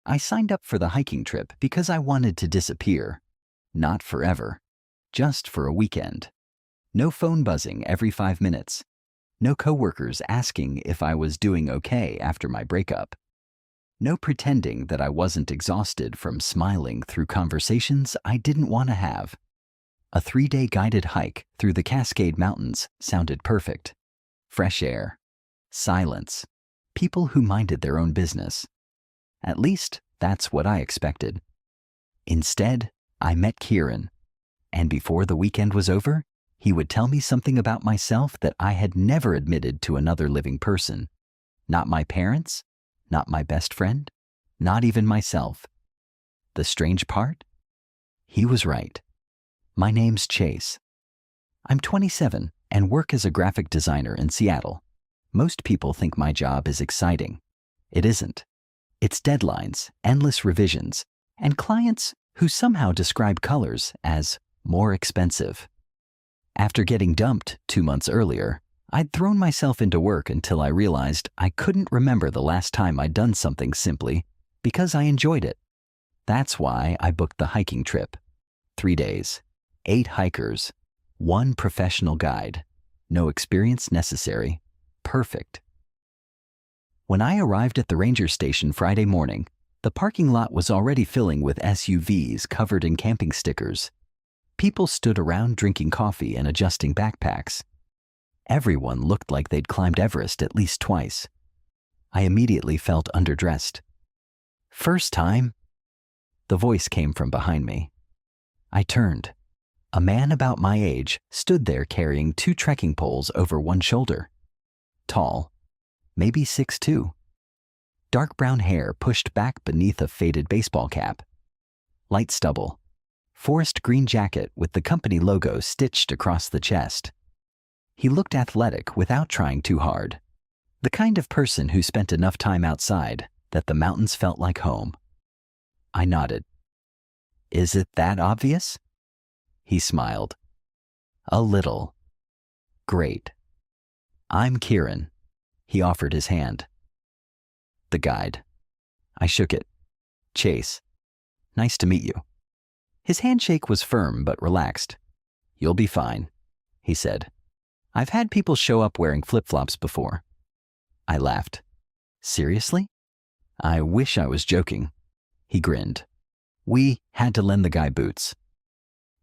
I signed up for the hiking trip because I wanted to disappear. Not forever. Just for a weekend. No phone buzzing every 5 minutes. No coworkers asking if I was doing okay after my breakup. No pretending that I wasn't exhausted from smiling through conversations I didn't want to have. A 3-day guided hike through the Cascade Mountains sounded perfect. Fresh air. Silence. People who minded their own business. At least, that's what I expected. Instead, I met Kieran, and before the weekend was over, he would tell me something about myself that I had never admitted to another living person. Not my parents, not my best friend, not even myself. The strange part? He was right. My name's Chase. I'm 27 and work as a graphic designer in Seattle. Most people think my job is exciting. It isn't. It's deadlines, endless revisions, and clients who somehow describe colors as more expensive. After getting dumped 2 months earlier, I'd thrown myself into work until I realized I couldn't remember the last time I'd done something simply because I enjoyed it. That's why I booked the hiking trip. 3 days, 8 hikers, 1 professional guide, no experience necessary, perfect. When I arrived at the ranger station Friday morning, the parking lot was already filling with SUVs covered in camping stickers. People stood around drinking coffee and adjusting backpacks. Everyone looked like they'd climbed Everest at least twice. I immediately felt underdressed. First time? The voice came from behind me. I turned. A man about my age stood there carrying 2 trekking poles over one shoulder. Tall, maybe 6'2". Dark brown hair pushed back beneath a faded baseball cap. Light stubble. Forest green jacket with the company logo stitched across the chest. He looked athletic without trying too hard. The kind of person who spent enough time outside that the mountains felt like home. I nodded. Is it that obvious? He smiled. A little. Great. I'm Kieran. He offered his hand. The guide. I shook it. Chase. Nice to meet you. His handshake was firm but relaxed. You'll be fine, he said. I've had people show up wearing flip-flops before. I laughed. Seriously? I wish I was joking. He grinned. We had to lend the guy boots.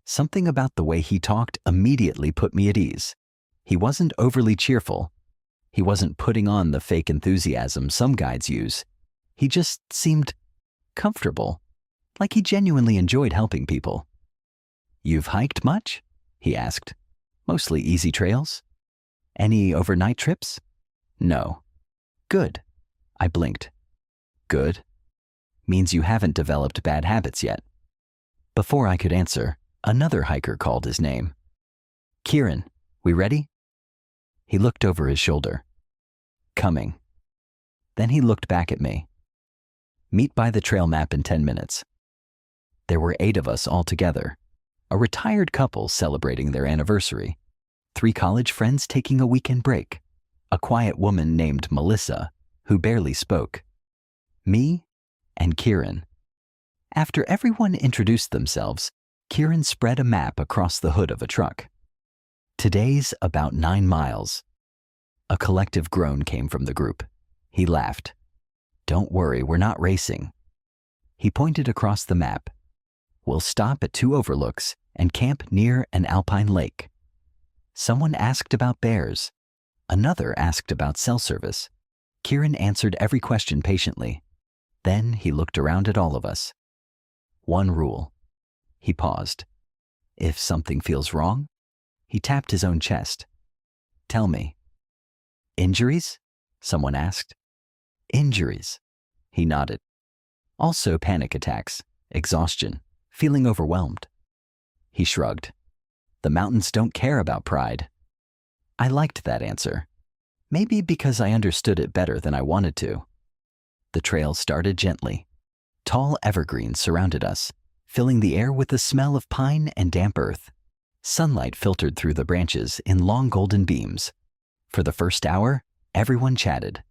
Something about the way he talked immediately put me at ease. He wasn't overly cheerful. He wasn't putting on the fake enthusiasm some guides use. He just seemed comfortable, like he genuinely enjoyed helping people. You've hiked much? He asked. Mostly easy trails? Any overnight trips? No. Good. I blinked. Good? Means you haven't developed bad habits yet. Before I could answer, another hiker called his name. Kieran, we ready? He looked over his shoulder. Coming. Then he looked back at me. Meet by the trail map in 10 minutes. There were 8 of us all together. A retired couple celebrating their anniversary. 3 college friends taking a weekend break. A quiet woman named Melissa, who barely spoke. Me and Kieran. After everyone introduced themselves, Kieran spread a map across the hood of a truck. Today's about 9 miles. A collective groan came from the group. He laughed. Don't worry, we're not racing. He pointed across the map. We'll stop at 2 overlooks and camp near an alpine lake. Someone asked about bears. Another asked about cell service. Kieran answered every question patiently. Then he looked around at all of us. One rule. He paused. If something feels wrong, he tapped his own chest. Tell me. Injuries? Someone asked. Injuries. He nodded. Also panic attacks, exhaustion, feeling overwhelmed. He shrugged. The mountains don't care about pride. I liked that answer. Maybe because I understood it better than I wanted to. The trail started gently. Tall evergreens surrounded us, filling the air with the smell of pine and damp earth. Sunlight filtered through the branches in long golden beams. For the first hour, everyone chatted.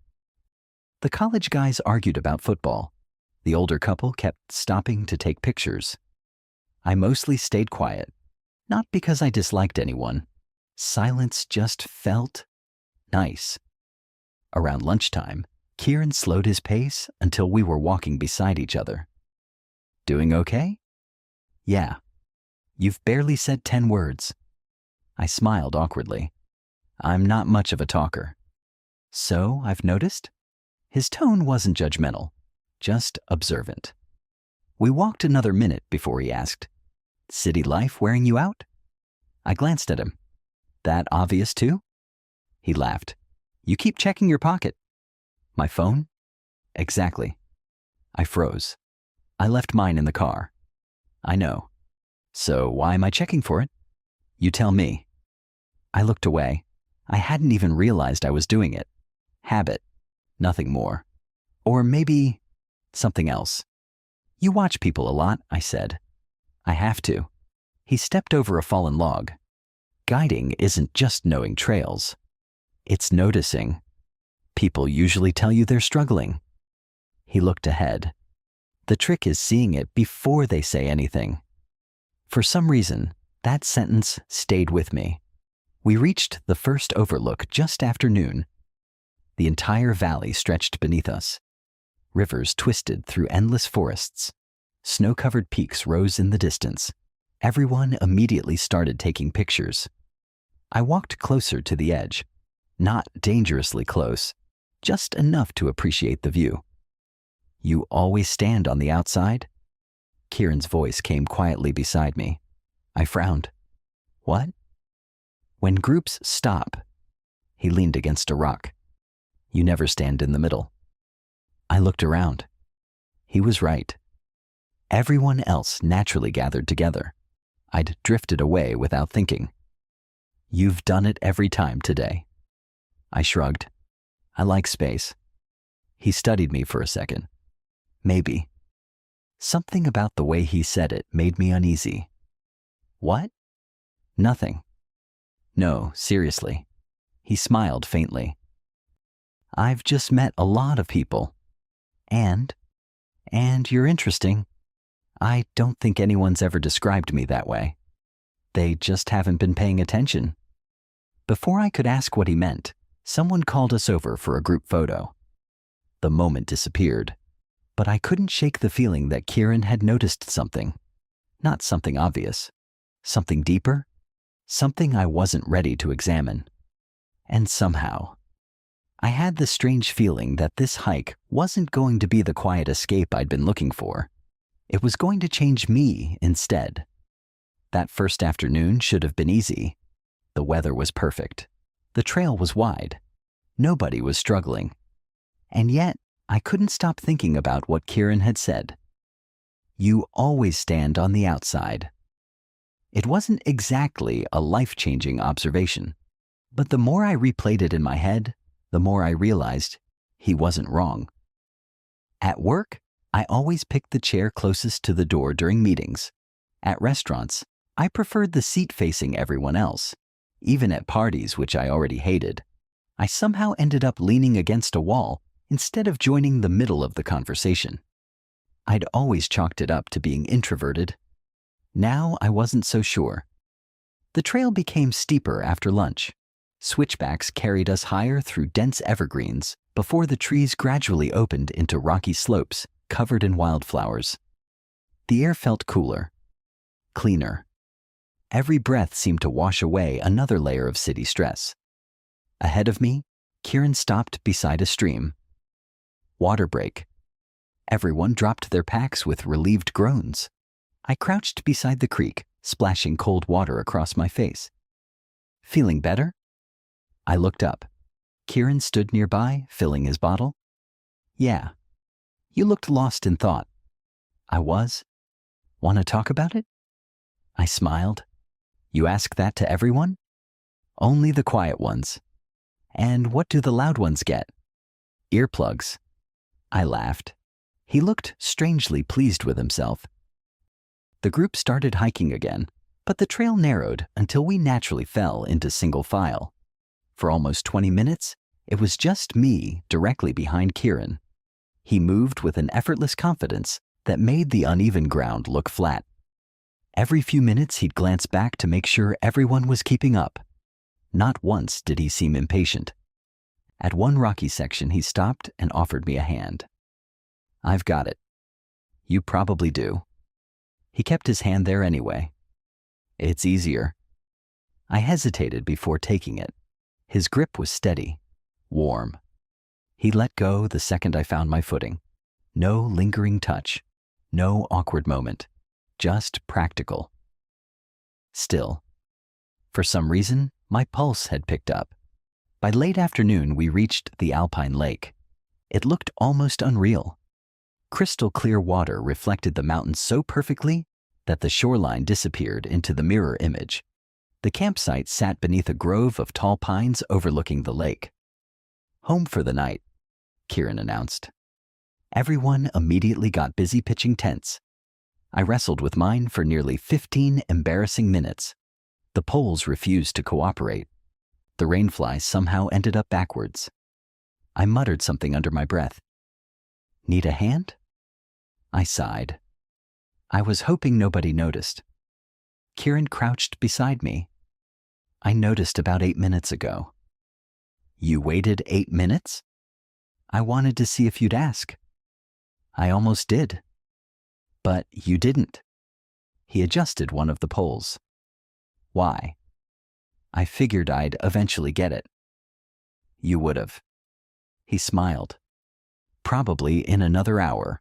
The college guys argued about football. The older couple kept stopping to take pictures. I mostly stayed quiet, not because I disliked anyone. Silence just felt nice. Around lunchtime, Kieran slowed his pace until we were walking beside each other. Doing okay? Yeah. You've barely said 10 words. I smiled awkwardly. I'm not much of a talker. So, I've noticed? His tone wasn't judgmental, just observant. We walked another minute before he asked, "City life wearing you out?" I glanced at him. "That obvious too?" He laughed. "You keep checking your pocket." "My phone?" "Exactly." I froze. "I left mine in the car." "I know. So why am I checking for it?" "You tell me." I looked away. I hadn't even realized I was doing it. Habit. Nothing more. Or maybe something else. "You watch people a lot," I said. "I have to." He stepped over a fallen log. Guiding isn't just knowing trails. It's noticing. People usually tell you they're struggling. He looked ahead. The trick is seeing it before they say anything. For some reason, that sentence stayed with me. We reached the first overlook just after noon. The entire valley stretched beneath us. Rivers twisted through endless forests. Snow-covered peaks rose in the distance. Everyone immediately started taking pictures. I walked closer to the edge. Not dangerously close, just enough to appreciate the view. "You always stand on the outside?" Kieran's voice came quietly beside me. I frowned. "What?" "When groups stop." He leaned against a rock. "You never stand in the middle." I looked around. He was right. Everyone else naturally gathered together. I'd drifted away without thinking. "You've done it every time today." I shrugged. "I like space." He studied me for a second. "Maybe." Something about the way he said it made me uneasy. "What?" "Nothing." "No, seriously." He smiled faintly. "I've just met a lot of people. And you're interesting. I don't think anyone's ever described me that way. They just haven't been paying attention." Before I could ask what he meant, someone called us over for a group photo. The moment disappeared, but I couldn't shake the feeling that Kieran had noticed something. Not something obvious. Something deeper. Something I wasn't ready to examine. And somehow, I had the strange feeling that this hike wasn't going to be the quiet escape I'd been looking for. It was going to change me instead. That first afternoon should have been easy. The weather was perfect. The trail was wide. Nobody was struggling. And yet, I couldn't stop thinking about what Kieran had said. "You always stand on the outside." It wasn't exactly a life-changing observation, but the more I replayed it in my head, the more I realized he wasn't wrong. At work, I always picked the chair closest to the door during meetings. At restaurants, I preferred the seat facing everyone else. Even at parties, which I already hated, I somehow ended up leaning against a wall instead of joining the middle of the conversation. I'd always chalked it up to being introverted. Now I wasn't so sure. The trail became steeper after lunch. Switchbacks carried us higher through dense evergreens before the trees gradually opened into rocky slopes covered in wildflowers. The air felt cooler, cleaner. Every breath seemed to wash away another layer of city stress. Ahead of me, Kieran stopped beside a stream. Water break. Everyone dropped their packs with relieved groans. I crouched beside the creek, splashing cold water across my face. "Feeling better?" I looked up. Kieran stood nearby, filling his bottle. "Yeah." "You looked lost in thought." "I was." "Want to talk about it?" I smiled. "You ask that to everyone?" "Only the quiet ones." "And what do the loud ones get?" "Earplugs." I laughed. He looked strangely pleased with himself. The group started hiking again, but the trail narrowed until we naturally fell into single file. For almost 20 minutes, it was just me directly behind Kieran. He moved with an effortless confidence that made the uneven ground look flat. Every few minutes he'd glance back to make sure everyone was keeping up. Not once did he seem impatient. At one rocky section he stopped and offered me a hand. "I've got it." "You probably do." He kept his hand there anyway. "It's easier." I hesitated before taking it. His grip was steady, warm. He let go the second I found my footing. No lingering touch, no awkward moment, just practical. Still, for some reason, my pulse had picked up. By late afternoon, we reached the Alpine Lake. It looked almost unreal. Crystal clear water reflected the mountains so perfectly that the shoreline disappeared into the mirror image. The campsite sat beneath a grove of tall pines overlooking the lake. "Home for the night," Kieran announced. Everyone immediately got busy pitching tents. I wrestled with mine for nearly 15 embarrassing minutes. The poles refused to cooperate. The rainfly somehow ended up backwards. I muttered something under my breath. "Need a hand?" I sighed. I was hoping nobody noticed. Kieran crouched beside me. "I noticed about 8 minutes ago." "You waited 8 minutes?" "I wanted to see if you'd ask." "I almost did." "But you didn't." He adjusted one of the poles. "Why?" "I figured I'd eventually get it." "You would've." He smiled. "Probably in another hour."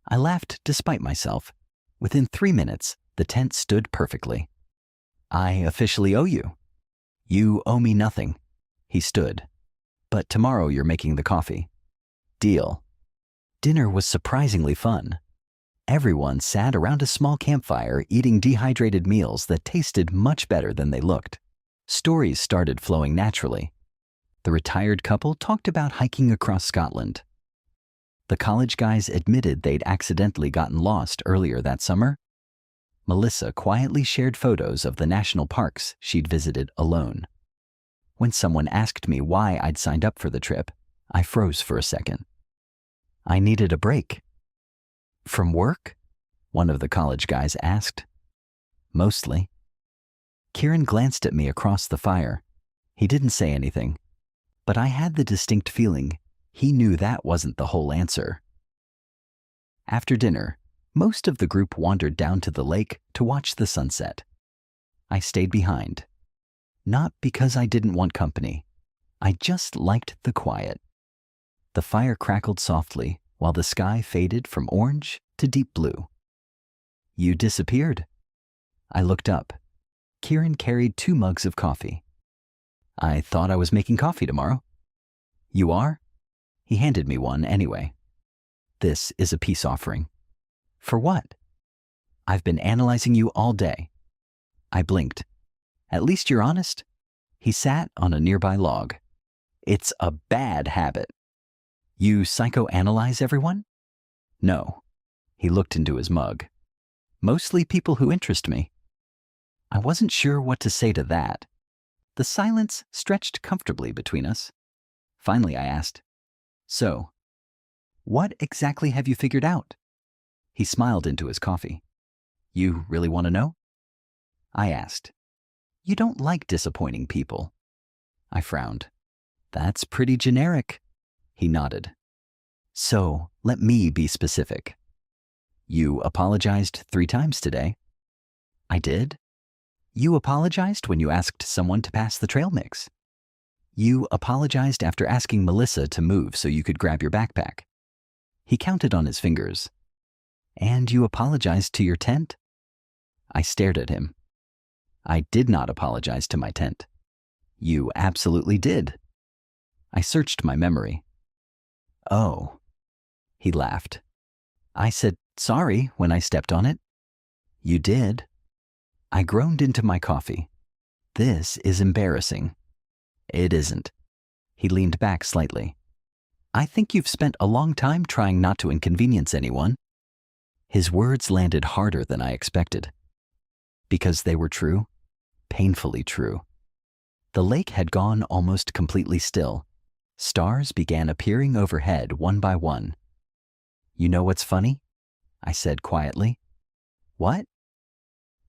I laughed despite myself. Within 3 minutes, the tent stood perfectly. "I officially owe you." "You owe me nothing." He stood. "But tomorrow you're making the coffee." "Deal." Dinner was surprisingly fun. Everyone sat around a small campfire eating dehydrated meals that tasted much better than they looked. Stories started flowing naturally. The retired couple talked about hiking across Scotland. The college guys admitted they'd accidentally gotten lost earlier that summer. Melissa quietly shared photos of the national parks she'd visited alone. When someone asked me why I'd signed up for the trip, I froze for a second. I needed a break. "From work?" one of the college guys asked. "Mostly." Kieran glanced at me across the fire. He didn't say anything, but I had the distinct feeling he knew that wasn't the whole answer. After dinner, most of the group wandered down to the lake to watch the sunset. I stayed behind. Not because I didn't want company. I just liked the quiet. The fire crackled softly while the sky faded from orange to deep blue. "You disappeared." I looked up. Kieran carried 2 mugs of coffee. "I thought I was making coffee tomorrow." "You are?" He handed me one anyway. "This is a peace offering." "For what?" "I've been analyzing you all day." I blinked. "At least you're honest." He sat on a nearby log. "It's a bad habit." "You psychoanalyze everyone?" "No." He looked into his mug. "Mostly people who interest me." I wasn't sure what to say to that. The silence stretched comfortably between us. Finally I asked, "So, what exactly have you figured out?" He smiled into his coffee. "You really want to know?" I asked. "You don't like disappointing people." I frowned. "That's pretty generic." He nodded. "So, let me be specific." "You apologized 3 times today." "I did?" "You apologized when you asked someone to pass the trail mix." "You apologized after asking Melissa to move so you could grab your backpack." He counted on his fingers. "And you apologized to your tent?" I stared at him. "I did not apologize to my tent." "You absolutely did." I searched my memory. "Oh." He laughed. "I said sorry when I stepped on it." "You did." I groaned into my coffee. "This is embarrassing." "It isn't." He leaned back slightly. "I think you've spent a long time trying not to inconvenience anyone." His words landed harder than I expected. Because they were true, painfully true. The lake had gone almost completely still. Stars began appearing overhead one by one. You know what's funny? I said quietly. What?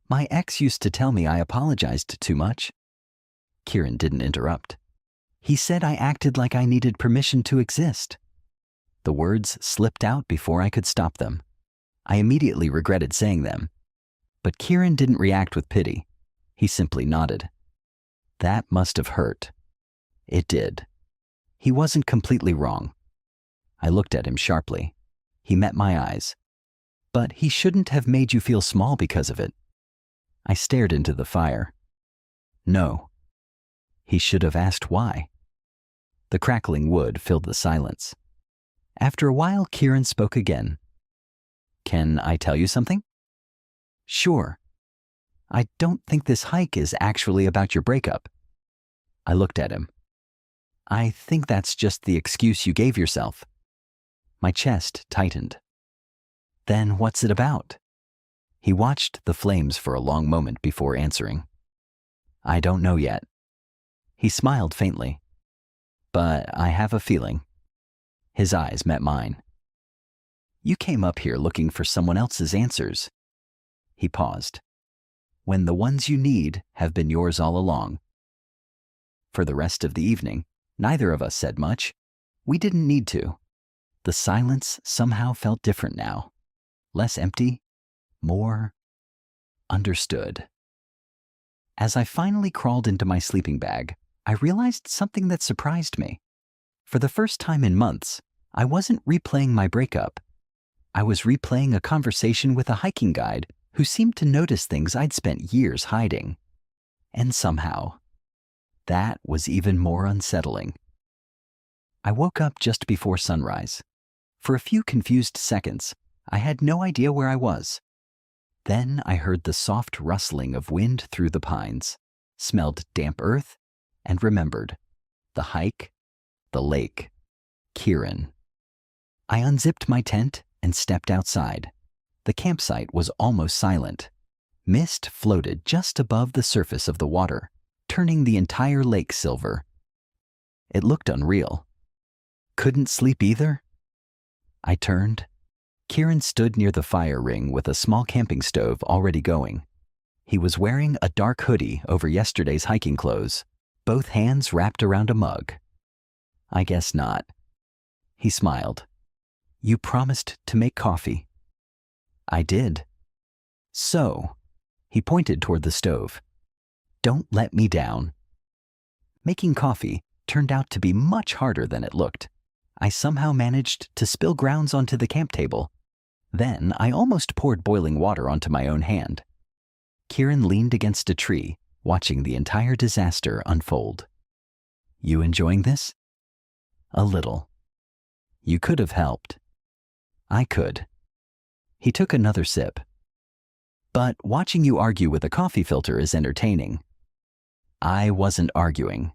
My ex used to tell me I apologized too much. Kieran didn't interrupt. He said I acted like I needed permission to exist. The words slipped out before I could stop them. I immediately regretted saying them. But Kieran didn't react with pity. He simply nodded. That must have hurt. It did. He wasn't completely wrong. I looked at him sharply. He met my eyes. But he shouldn't have made you feel small because of it. I stared into the fire. No. He should have asked why. The crackling wood filled the silence. After a while, Kieran spoke again. Can I tell you something? Sure. I don't think this hike is actually about your breakup. I looked at him. I think that's just the excuse you gave yourself. My chest tightened. Then what's it about? He watched the flames for a long moment before answering. I don't know yet. He smiled faintly. But I have a feeling. His eyes met mine. You came up here looking for someone else's answers. He paused. When the ones you need have been yours all along. For the rest of the evening, neither of us said much. We didn't need to. The silence somehow felt different now. Less empty, more understood. As I finally crawled into my sleeping bag, I realized something that surprised me. For the first time in months, I wasn't replaying my breakup. I was replaying a conversation with a hiking guide who seemed to notice things I'd spent years hiding. And somehow, that was even more unsettling. I woke up just before sunrise. For a few confused seconds, I had no idea where I was. Then I heard the soft rustling of wind through the pines, smelled damp earth, and remembered the hike, the lake, Kieran. I unzipped my tent and stepped outside. The campsite was almost silent. Mist floated just above the surface of the water, turning the entire lake silver. It looked unreal. Couldn't sleep either? I turned. Kieran stood near the fire ring with a small camping stove already going. He was wearing a dark hoodie over yesterday's hiking clothes, both hands wrapped around a mug. I guess not. He smiled. You promised to make coffee. I did. So, he pointed toward the stove. Don't let me down. Making coffee turned out to be much harder than it looked. I somehow managed to spill grounds onto the camp table. Then I almost poured boiling water onto my own hand. Kieran leaned against a tree, watching the entire disaster unfold. You enjoying this? A little. You could have helped. I could. He took another sip. But watching you argue with a coffee filter is entertaining. I wasn't arguing.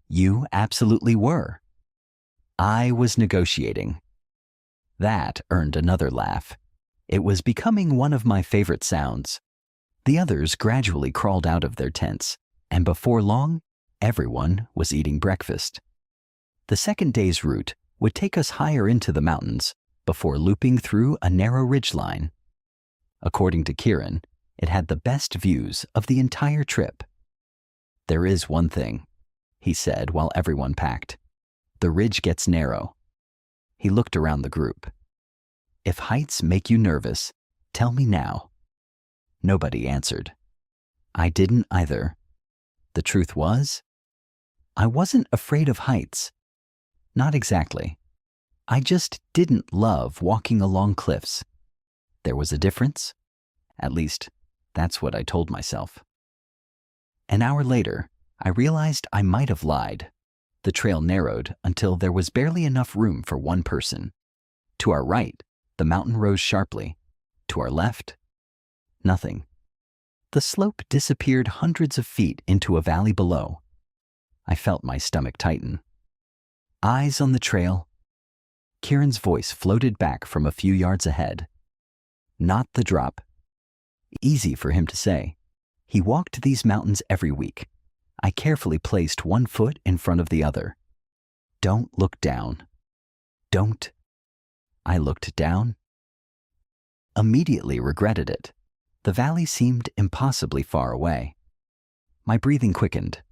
You absolutely were. I was negotiating. That earned another laugh. It was becoming one of my favorite sounds. The others gradually crawled out of their tents, and before long, everyone was eating breakfast. The second day's route would take us higher into the mountains before looping through a narrow ridgeline. According to Kieran, it had the best views of the entire trip. There is one thing, he said while everyone packed. The ridge gets narrow. He looked around the group. If heights make you nervous, tell me now. Nobody answered. I didn't either. The truth was, I wasn't afraid of heights. Not exactly. I just didn't love walking along cliffs. There was a difference. At least, that's what I told myself. An hour later, I realized I might have lied. The trail narrowed until there was barely enough room for one person. To our right, the mountain rose sharply. To our left, nothing. The slope disappeared hundreds of feet into a valley below. I felt my stomach tighten. Eyes on the trail. Kieran's voice floated back from a few yards ahead. Not the drop. Easy for him to say. He walked these mountains every week. I carefully placed one foot in front of the other. Don't look down. Don't I looked down. Immediately regretted it. The valley seemed impossibly far away. My breathing quickened.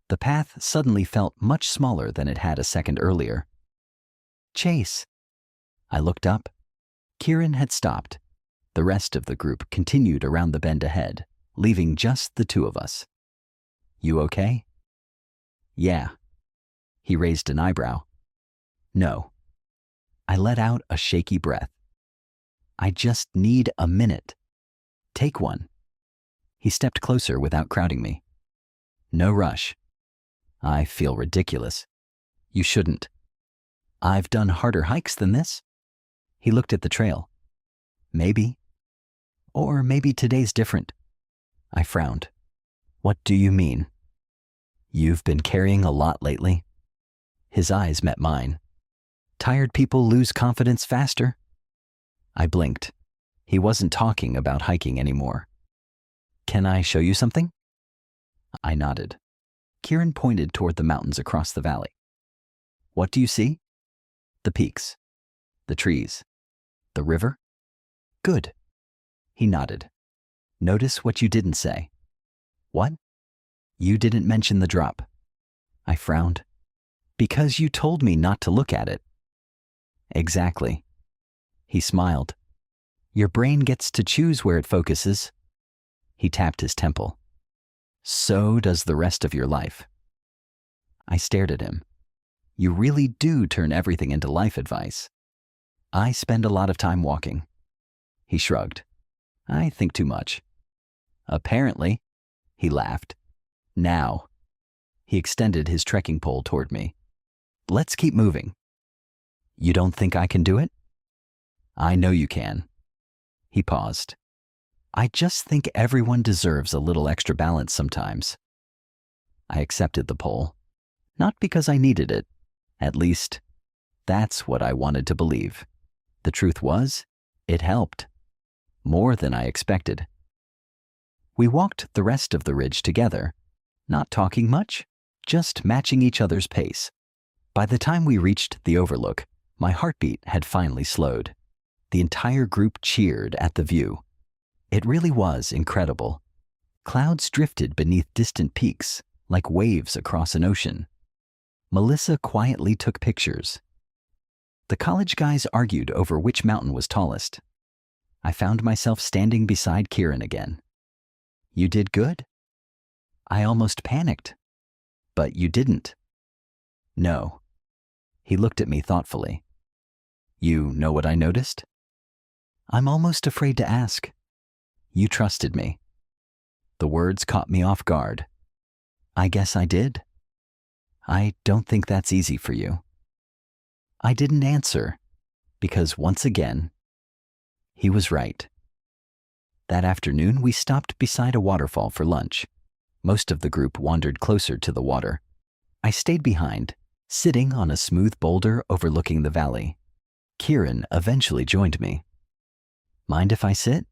The path suddenly felt much smaller than it had a second earlier. Chase. I looked up. Kieran had stopped. The rest of the group continued around the bend ahead, leaving just the two of us. You okay? Yeah. He raised an eyebrow. No. I let out a shaky breath. I just need a minute. Take one. He stepped closer without crowding me. No rush. I feel ridiculous. You shouldn't. I've done harder hikes than this. He looked at the trail. Maybe. Or maybe today's different. I frowned. What do you mean? You've been carrying a lot lately? His eyes met mine. Tired people lose confidence faster. I blinked. He wasn't talking about hiking anymore. Can I show you something? I nodded. Kieran pointed toward the mountains across the valley. What do you see? The peaks. The trees. The river? Good. He nodded. Notice what you didn't say. What? You didn't mention the drop. I frowned. Because you told me not to look at it. Exactly. He smiled. Your brain gets to choose where it focuses. He tapped his temple. So does the rest of your life. I stared at him. You really do turn everything into life advice. I spend a lot of time walking. He shrugged. I think too much. Apparently. He laughed. Now. He extended his trekking pole toward me. Let's keep moving. You don't think I can do it? I know you can. He paused. I just think everyone deserves a little extra balance sometimes. I accepted the pole. Not because I needed it. At least, that's what I wanted to believe. The truth was, it helped. More than I expected. We walked the rest of the ridge together, not talking much, just matching each other's pace. By the time we reached the overlook, my heartbeat had finally slowed. The entire group cheered at the view. It really was incredible. Clouds drifted beneath distant peaks, like waves across an ocean. Melissa quietly took pictures. The college guys argued over which mountain was tallest. I found myself standing beside Kieran again. You did good? I almost panicked. But you didn't. No. He looked at me thoughtfully. You know what I noticed? I'm almost afraid to ask. You trusted me. The words caught me off guard. I guess I did. I don't think that's easy for you. I didn't answer, because once again, he was right. That afternoon, we stopped beside a waterfall for lunch. Most of the group wandered closer to the water. I stayed behind, sitting on a smooth boulder overlooking the valley. Kieran eventually joined me. Mind if I sit?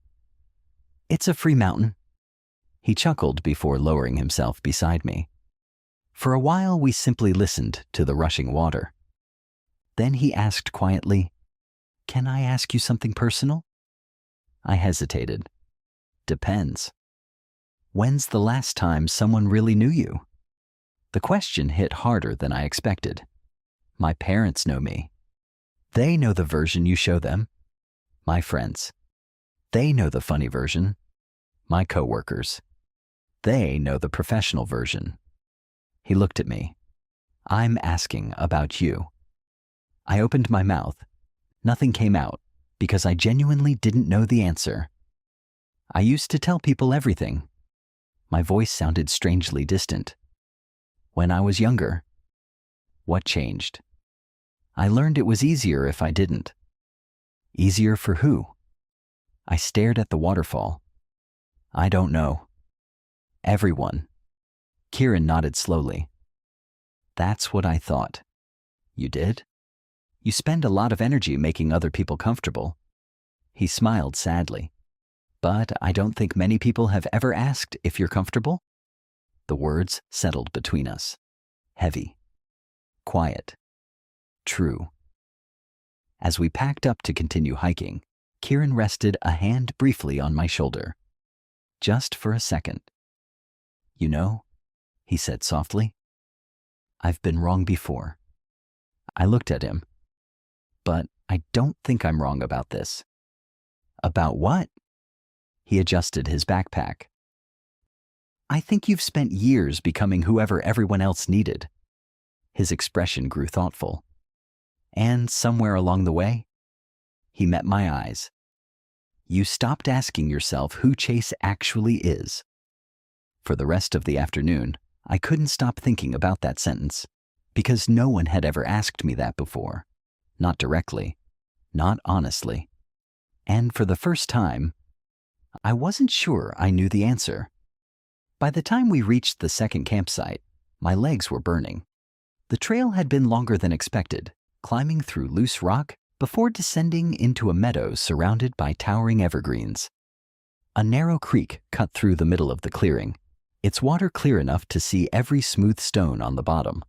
It's a free mountain. He chuckled before lowering himself beside me. For a while, we simply listened to the rushing water. Then he asked quietly, Can I ask you something personal? I hesitated. Depends. When's the last time someone really knew you? The question hit harder than I expected. My parents know me. They know the version you show them. My friends. They know the funny version. My coworkers. They know the professional version. He looked at me. I'm asking about you. I opened my mouth. Nothing came out because I genuinely didn't know the answer. I used to tell people everything. My voice sounded strangely distant. When I was younger. What changed? I learned it was easier if I didn't. Easier for who? I stared at the waterfall. I don't know. Everyone. Kieran nodded slowly. That's what I thought. You did? You spend a lot of energy making other people comfortable. He smiled sadly. But I don't think many people have ever asked if you're comfortable. The words settled between us. Heavy. Quiet. True. As we packed up to continue hiking, Kieran rested a hand briefly on my shoulder. Just for a second. You know, he said softly, I've been wrong before. I looked at him. But I don't think I'm wrong about this. About what? He adjusted his backpack. I think you've spent years becoming whoever everyone else needed. His expression grew thoughtful. And somewhere along the way, he met my eyes. You stopped asking yourself who Chase actually is. For the rest of the afternoon, I couldn't stop thinking about that sentence, because no one had ever asked me that before. Not directly, not honestly. And for the first time, I wasn't sure I knew the answer. By the time we reached the second campsite, my legs were burning. The trail had been longer than expected, climbing through loose rock before descending into a meadow surrounded by towering evergreens. A narrow creek cut through the middle of the clearing, its water clear enough to see every smooth stone on the bottom.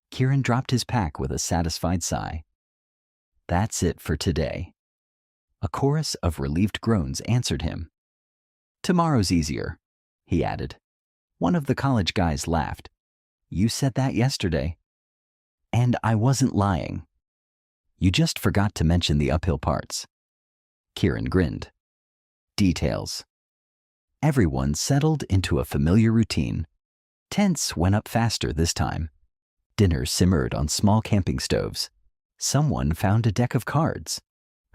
Kieran dropped his pack with a satisfied sigh. That's it for today. A chorus of relieved groans answered him. Tomorrow's easier, he added. One of the college guys laughed. You said that yesterday. And I wasn't lying. You just forgot to mention the uphill parts. Kieran grinned. Details. Everyone settled into a familiar routine. Tents went up faster this time. Dinner simmered on small camping stoves. Someone found a deck of cards.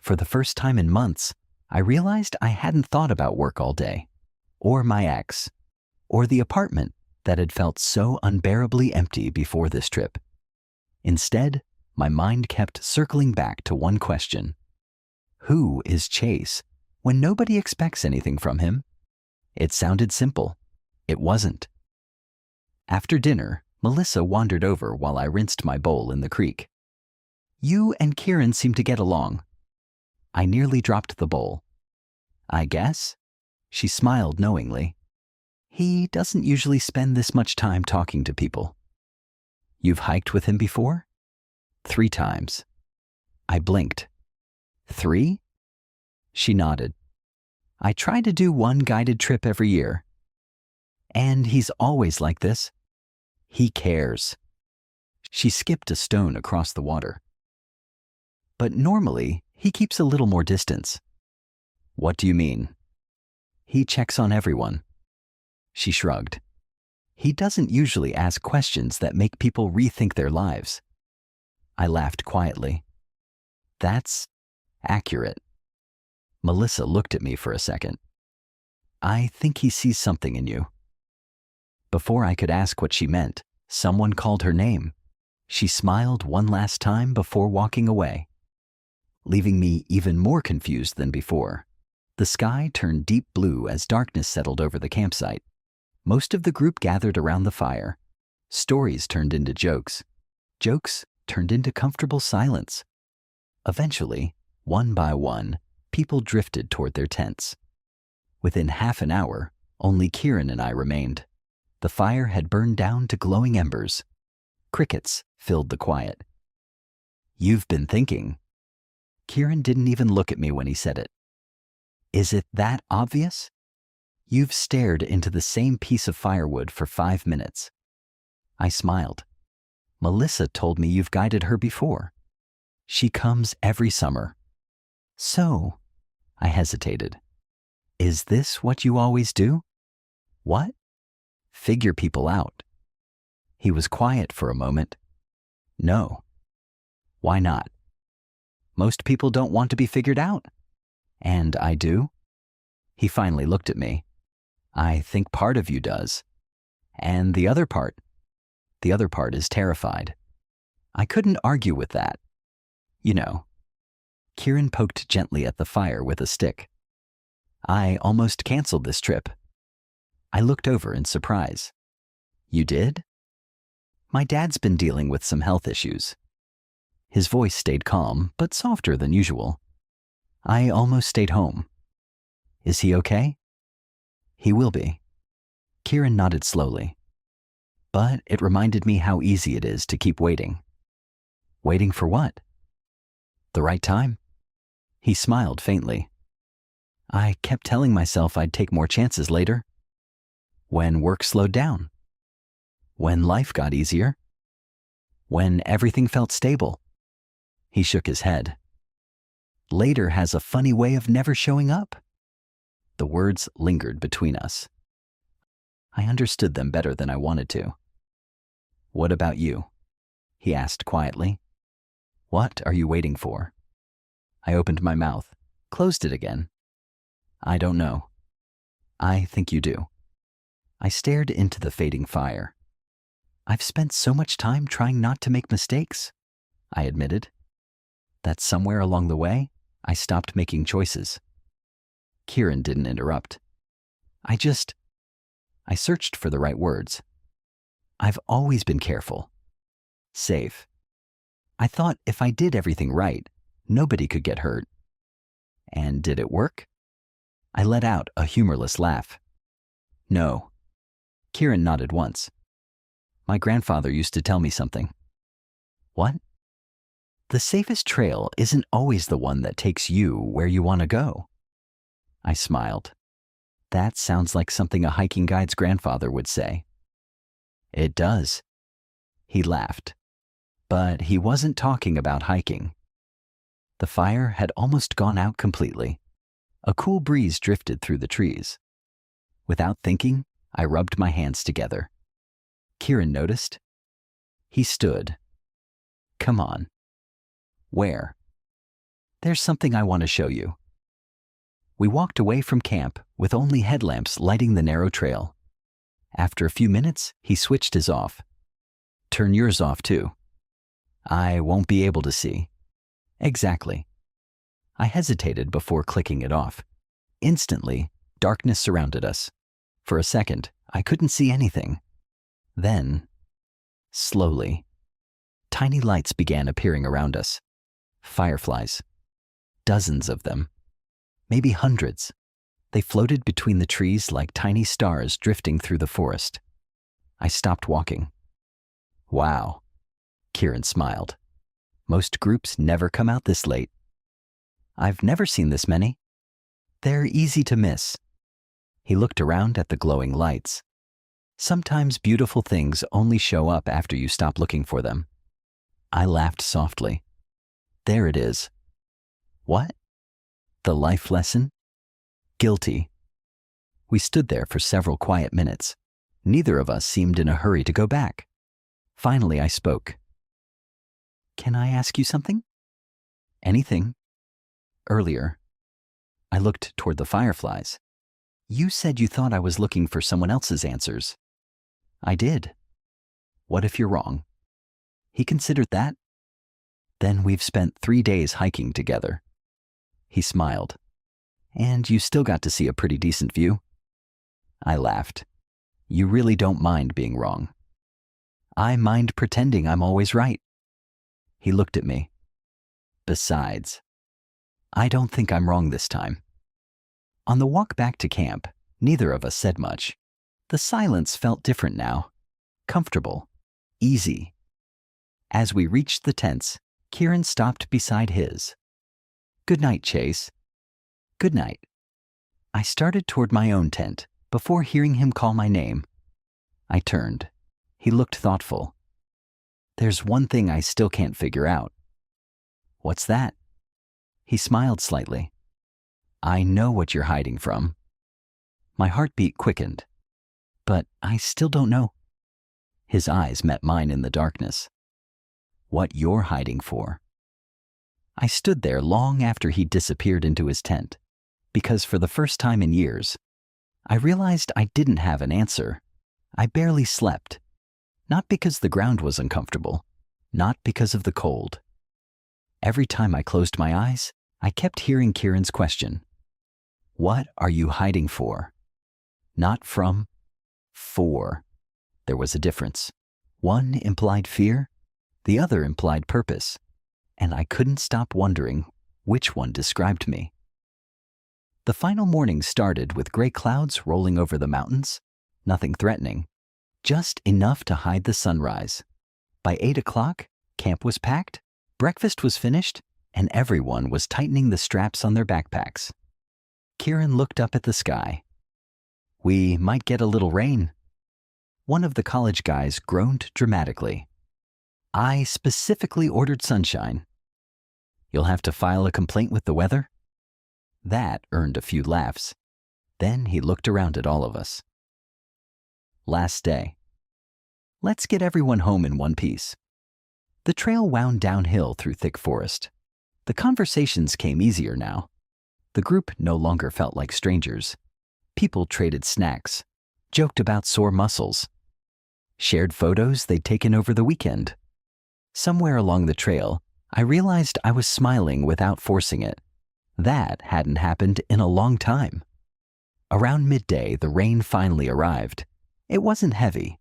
For the first time in months, I realized I hadn't thought about work all day, or my ex, or the apartment that had felt so unbearably empty before this trip. Instead, my mind kept circling back to one question. Who is Chase when nobody expects anything from him? It sounded simple. It wasn't. After dinner, Melissa wandered over while I rinsed my bowl in the creek. You and Kieran seem to get along. I nearly dropped the bowl. I guess? She smiled knowingly. He doesn't usually spend this much time talking to people. You've hiked with him before? 3 times. I blinked. 3? She nodded. I try to do one guided trip every year. And he's always like this. He cares. She skipped a stone across the water. But normally, he keeps a little more distance. What do you mean? He checks on everyone. She shrugged. He doesn't usually ask questions that make people rethink their lives. I laughed quietly. That's accurate. Melissa looked at me for a second. I think he sees something in you. Before I could ask what she meant, someone called her name. She smiled one last time before walking away, leaving me even more confused than before. The sky turned deep blue as darkness settled over the campsite. Most of the group gathered around the fire. Stories turned into jokes. Jokes turned into comfortable silence. Eventually, one by one, people drifted toward their tents. Within half an hour, only Kieran and I remained. The fire had burned down to glowing embers. Crickets filled the quiet. You've been thinking. Kieran didn't even look at me when he said it. Is it that obvious? You've stared into the same piece of firewood for 5 minutes. I smiled. Melissa told me you've guided her before. She comes every summer. So, I hesitated. Is this what you always do? What? Figure people out. He was quiet for a moment. No. Why not? Most people don't want to be figured out. And I do. He finally looked at me. I think part of you does. And the other part is terrified. I couldn't argue with that. You know. Kieran poked gently at the fire with a stick. I almost canceled this trip. I looked over in surprise. You did? My dad's been dealing with some health issues. His voice stayed calm, but softer than usual. I almost stayed home. Is he okay? He will be. Kieran nodded slowly. But it reminded me how easy it is to keep waiting. Waiting for what? The right time? He smiled faintly. I kept telling myself I'd take more chances later. When work slowed down. When life got easier. When everything felt stable. He shook his head. Later has a funny way of never showing up. The words lingered between us. I understood them better than I wanted to. What about you? He asked quietly. What are you waiting for? I opened my mouth, closed it again. I don't know. I think you do. I stared into the fading fire. I've spent so much time trying not to make mistakes, I admitted. That somewhere along the way, I stopped making choices. Kieran didn't interrupt. I searched for the right words. I've always been careful. Safe. I thought if I did everything right, nobody could get hurt. And did it work? I let out a humorless laugh. No. Kieran nodded once. My grandfather used to tell me something. What? The safest trail isn't always the one that takes you where you want to go. I smiled. That sounds like something a hiking guide's grandfather would say. It does. He laughed. But he wasn't talking about hiking. The fire had almost gone out completely. A cool breeze drifted through the trees. Without thinking, I rubbed my hands together. Kieran noticed. He stood. Come on. Where? There's something I want to show you. We walked away from camp with only headlamps lighting the narrow trail. After a few minutes, he switched his off. Turn yours off too. I won't be able to see. Exactly. I hesitated before clicking it off. Instantly, darkness surrounded us. For a second, I couldn't see anything. Then, slowly, tiny lights began appearing around us. Fireflies. Dozens of them. Maybe hundreds. They floated between the trees like tiny stars drifting through the forest. I stopped walking. Wow. Kieran smiled. Most groups never come out this late. I've never seen this many. They're easy to miss. He looked around at the glowing lights. Sometimes beautiful things only show up after you stop looking for them. I laughed softly. There it is. What? The life lesson? Guilty. We stood there for several quiet minutes. Neither of us seemed in a hurry to go back. Finally, I spoke. Can I ask you something? Anything. Earlier, I looked toward the fireflies. You said you thought I was looking for someone else's answers. I did. What if you're wrong? He considered that. Then we've spent 3 days hiking together. He smiled. And you still got to see a pretty decent view. I laughed. You really don't mind being wrong. I mind pretending I'm always right. He looked at me. Besides, I don't think I'm wrong this time. On the walk back to camp, neither of us said much. The silence felt different now. Comfortable. Easy. As we reached the tents, Kieran stopped beside his. Good night, Chase. Good night. I started toward my own tent before hearing him call my name. I turned. He looked thoughtful. There's one thing I still can't figure out. What's that? He smiled slightly. I know what you're hiding from. My heartbeat quickened. But I still don't know. His eyes met mine in the darkness. What you're hiding for. I stood there long after he disappeared into his tent, because for the first time in years, I realized I didn't have an answer. I barely slept. Not because the ground was uncomfortable, not because of the cold. Every time I closed my eyes, I kept hearing Kieran's question. What are you hiding for? Not from, for. There was a difference. One implied fear, the other implied purpose, and I couldn't stop wondering which one described me. The final morning started with gray clouds rolling over the mountains, nothing threatening, just enough to hide the sunrise. By 8 o'clock, camp was packed, breakfast was finished, and everyone was tightening the straps on their backpacks. Kieran looked up at the sky. "We might get a little rain." One of the college guys groaned dramatically. "I specifically ordered sunshine." "You'll have to file a complaint with the weather?" That earned a few laughs. Then he looked around at all of us. Last day. Let's get everyone home in one piece. The trail wound downhill through thick forest. The conversations came easier now. The group no longer felt like strangers. People traded snacks, joked about sore muscles, shared photos they'd taken over the weekend. Somewhere along the trail, I realized I was smiling without forcing it. That hadn't happened in a long time. Around midday, the rain finally arrived. It wasn't heavy,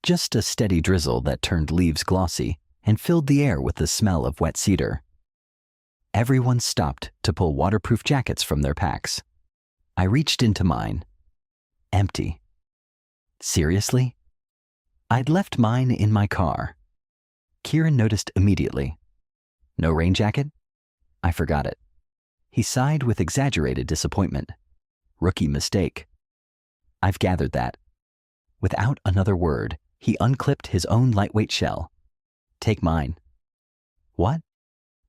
just a steady drizzle that turned leaves glossy and filled the air with the smell of wet cedar. Everyone stopped to pull waterproof jackets from their packs. I reached into mine. Empty. Seriously? I'd left mine in my car. Kieran noticed immediately. No rain jacket? I forgot it. He sighed with exaggerated disappointment. Rookie mistake. I've gathered that. Without another word, he unclipped his own lightweight shell. Take mine. What?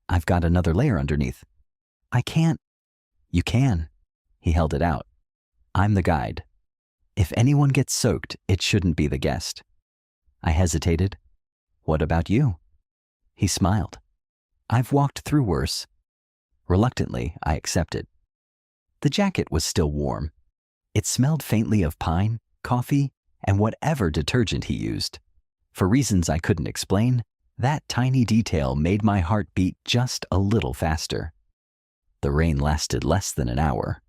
I've got another layer underneath. I can't. You can. He held it out. I'm the guide. If anyone gets soaked, it shouldn't be the guest. I hesitated. What about you? He smiled. I've walked through worse. Reluctantly, I accepted. The jacket was still warm. It smelled faintly of pine, coffee, and whatever detergent he used. For reasons I couldn't explain, that tiny detail made my heart beat just a little faster. The rain lasted less than an hour.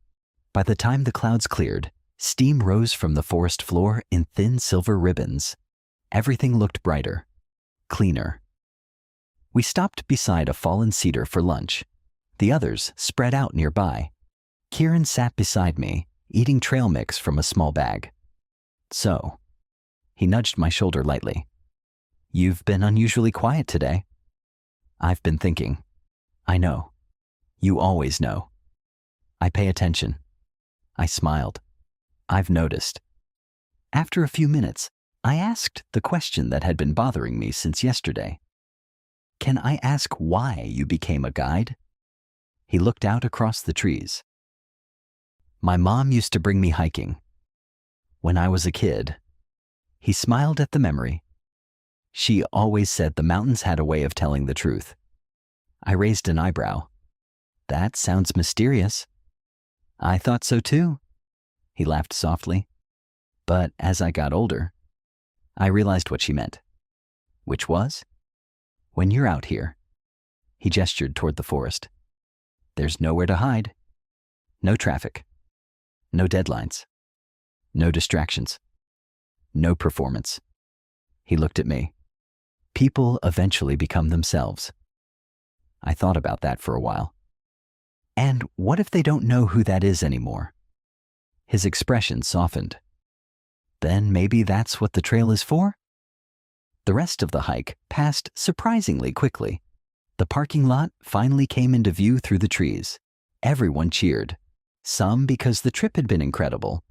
By the time the clouds cleared, steam rose from the forest floor in thin silver ribbons. Everything looked brighter, cleaner. We stopped beside a fallen cedar for lunch. The others spread out nearby. Kieran sat beside me, eating trail mix from a small bag. So, he nudged my shoulder lightly. You've been unusually quiet today. I've been thinking. I know. You always know. I pay attention. I smiled. I've noticed. After a few minutes, I asked the question that had been bothering me since yesterday. Can I ask why you became a guide? He looked out across the trees. My mom used to bring me hiking. When I was a kid. He smiled at the memory. She always said the mountains had a way of telling the truth. I raised an eyebrow. That sounds mysterious. I thought so too. He laughed softly. But as I got older, I realized what she meant. Which was? When you're out here. He gestured toward the forest. There's nowhere to hide. No traffic. No deadlines. No distractions. No performance. He looked at me. People eventually become themselves. I thought about that for a while. And what if they don't know who that is anymore? His expression softened. Then maybe that's what the trail is for? The rest of the hike passed surprisingly quickly. The parking lot finally came into view through the trees. Everyone cheered. Some because the trip had been incredible.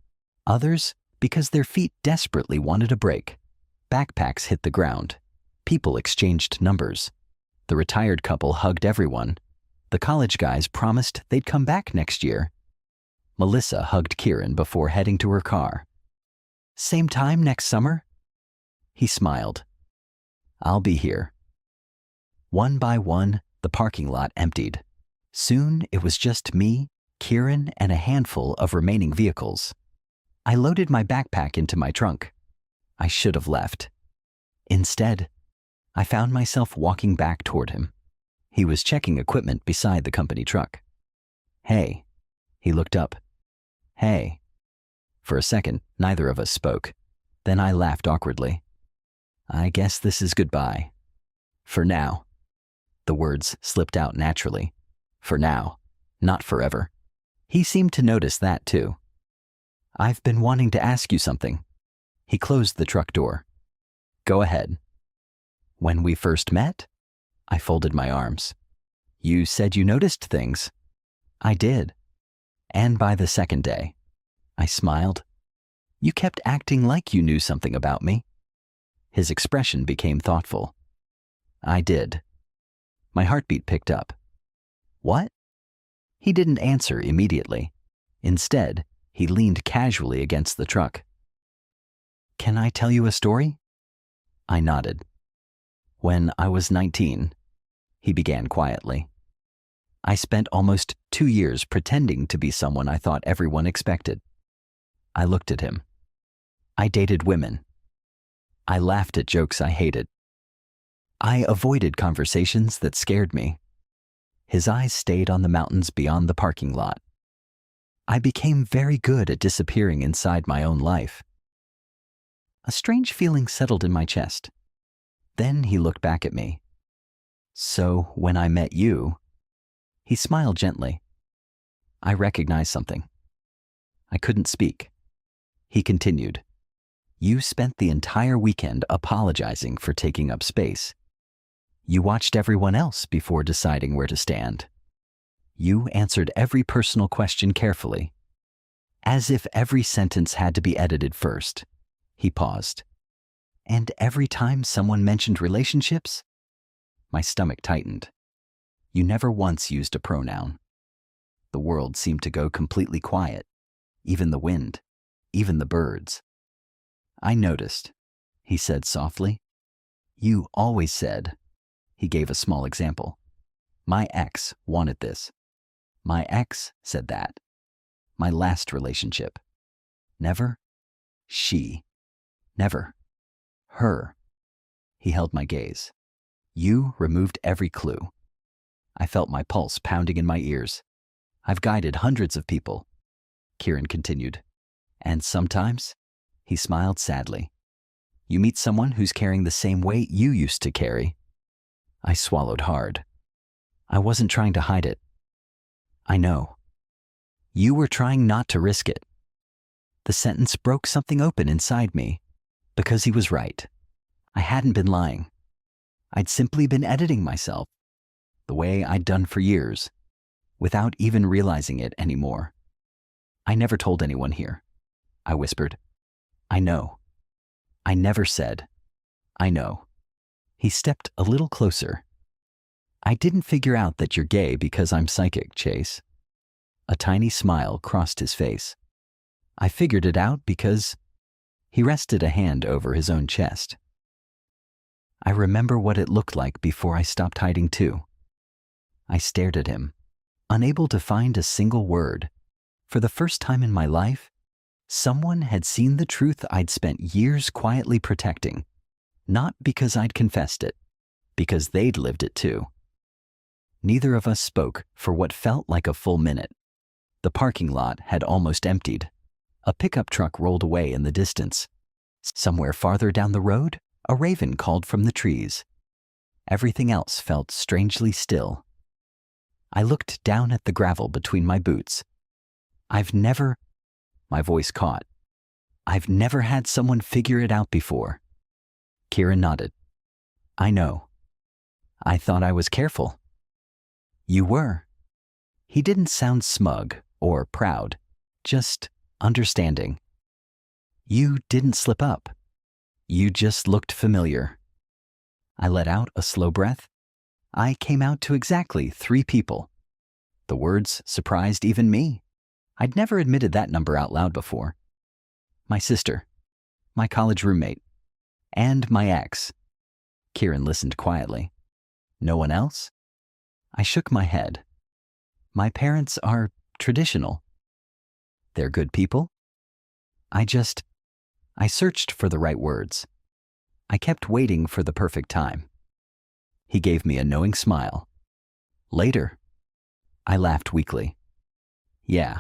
Others because their feet desperately wanted a break. Backpacks hit the ground. People exchanged numbers. The retired couple hugged everyone. The college guys promised they'd come back next year. Melissa hugged Kieran before heading to her car. Same time next summer? He smiled. I'll be here. One by one, the parking lot emptied. Soon it was just me, Kieran, and a handful of remaining vehicles. I loaded my backpack into my trunk. I should have left. Instead, I found myself walking back toward him. He was checking equipment beside the company truck. Hey. He looked up. Hey. For a second, neither of us spoke. Then I laughed awkwardly. I guess this is goodbye. For now. The words slipped out naturally. For now, not forever. He seemed to notice that too. I've been wanting to ask you something. He closed the truck door. Go ahead. When we first met? I folded my arms. You said you noticed things. I did. And by the second day, I smiled. You kept acting like you knew something about me. His expression became thoughtful. I did. My heartbeat picked up. What? He didn't answer immediately. Instead, he leaned casually against the truck. Can I tell you a story? I nodded. When I was 19, he began quietly. I spent almost 2 years pretending to be someone I thought everyone expected. I looked at him. I dated women. I laughed at jokes I hated. I avoided conversations that scared me. His eyes stayed on the mountains beyond the parking lot. I became very good at disappearing inside my own life. A strange feeling settled in my chest. Then he looked back at me. So when I met you, he smiled gently. I recognized something. I couldn't speak. He continued. You spent the entire weekend apologizing for taking up space. You watched everyone else before deciding where to stand. You answered every personal question carefully, as if every sentence had to be edited first. He paused. And every time someone mentioned relationships, my stomach tightened. You never once used a pronoun. The world seemed to go completely quiet, even the wind, even the birds. I noticed, he said softly. You always said, he gave a small example. My ex wanted this. My ex said that. My last relationship. Never. She. Never. Her. He held my gaze. You removed every clue. I felt my pulse pounding in my ears. I've guided hundreds of people, Kieran continued. And sometimes, he smiled sadly, you meet someone who's carrying the same weight you used to carry. I swallowed hard. I wasn't trying to hide it. I know. You were trying not to risk it. The sentence broke something open inside me, because he was right. I hadn't been lying. I'd simply been editing myself, the way I'd done for years, without even realizing it anymore. I never told anyone here, I whispered. I know. I never said, I know. He stepped a little closer. I didn't figure out that you're gay because I'm psychic, Chase. A tiny smile crossed his face. I figured it out because he rested a hand over his own chest. I remember what it looked like before I stopped hiding too. I stared at him, unable to find a single word. For the first time in my life, someone had seen the truth I'd spent years quietly protecting, not because I'd confessed it, because they'd lived it too. Neither of us spoke for what felt like a full minute. The parking lot had almost emptied. A pickup truck rolled away in the distance. Somewhere farther down the road, a raven called from the trees. Everything else felt strangely still. I looked down at the gravel between my boots. My voice caught. I've never had someone figure it out before. Kieran nodded. I know. I thought I was careful. You were. He didn't sound smug or proud, just understanding. You didn't slip up. You just looked familiar. I let out a slow breath. I came out to exactly 3 people. The words surprised even me. I'd never admitted that number out loud before. My sister, my college roommate, and my ex. Kieran listened quietly. No one else? I shook my head. My parents are traditional. They're good people? I searched for the right words. I kept waiting for the perfect time. He gave me a knowing smile. Later. I laughed weakly. Yeah.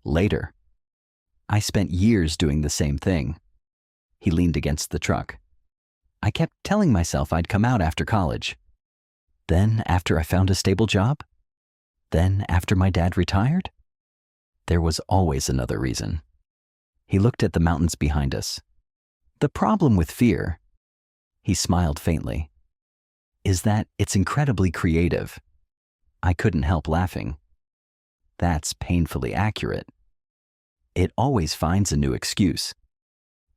Later. I spent years doing the same thing. He leaned against the truck. I kept telling myself I'd come out after college. Then after I found a stable job? Then after my dad retired? There was always another reason. He looked at the mountains behind us. The problem with fear, he smiled faintly, is that it's incredibly creative. I couldn't help laughing. That's painfully accurate. It always finds a new excuse.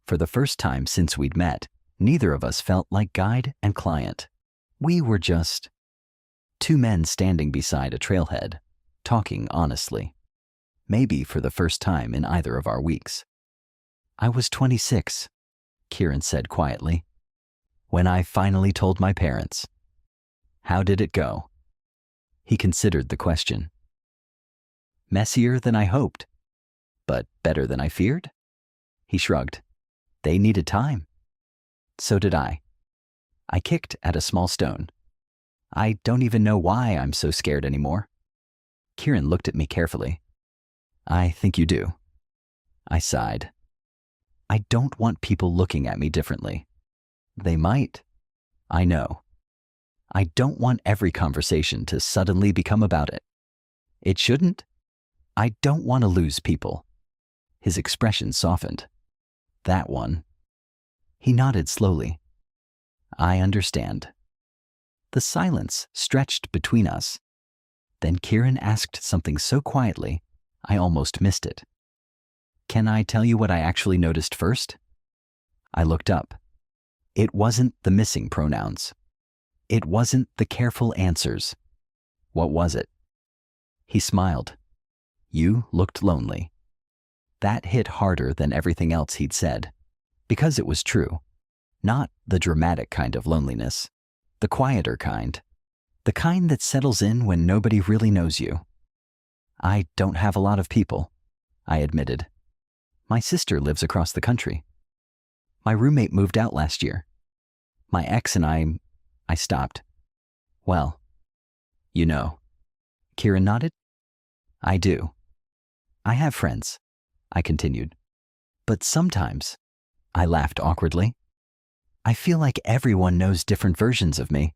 For the first time since we'd met, neither of us felt like guide and client. We were just two men standing beside a trailhead, talking honestly. Maybe for the first time in either of our weeks. I was 26, Kieran said quietly, when I finally told my parents. How did it go? He considered the question. Messier than I hoped, but better than I feared? He shrugged. They needed time. So did I. I kicked at a small stone. I don't even know why I'm so scared anymore. Kieran looked at me carefully. I think you do. I sighed. I don't want people looking at me differently. They might. I know. I don't want every conversation to suddenly become about it. It shouldn't. I don't want to lose people. His expression softened. That one. He nodded slowly. I understand. The silence stretched between us. Then Kieran asked something so quietly, I almost missed it. Can I tell you what I actually noticed first? I looked up. It wasn't the missing pronouns. It wasn't the careful answers. What was it? He smiled. You looked lonely. That hit harder than everything else he'd said, because it was true. Not the dramatic kind of loneliness, the quieter kind, the kind that settles in when nobody really knows you. I don't have a lot of people, I admitted. My sister lives across the country. My roommate moved out last year. My ex and I stopped. Well, you know. Kieran nodded. I do. I have friends, I continued. But sometimes, I laughed awkwardly, I feel like everyone knows different versions of me.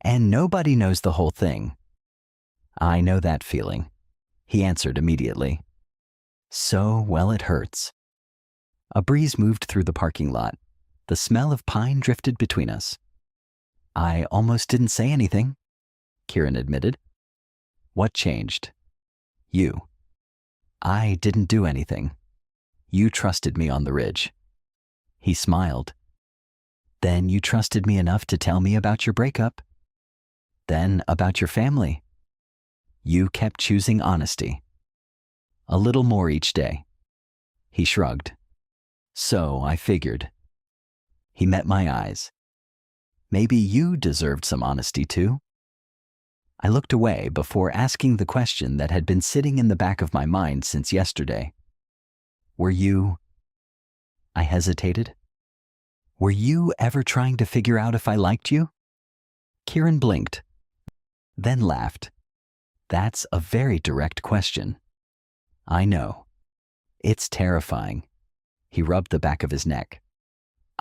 And nobody knows the whole thing. I know that feeling, he answered immediately. So, well, it hurts. A breeze moved through the parking lot. The smell of pine drifted between us. I almost didn't say anything, Kieran admitted. What changed? You. I didn't do anything. You trusted me on the ridge. He smiled. Then you trusted me enough to tell me about your breakup. Then about your family. You kept choosing honesty. A little more each day. He shrugged. So I figured. He met my eyes. Maybe you deserved some honesty too? I looked away before asking the question that had been sitting in the back of my mind since yesterday. Were you... I hesitated. Were you ever trying to figure out if I liked you? Kieran blinked, then laughed. That's a very direct question. I know. It's terrifying. He rubbed the back of his neck.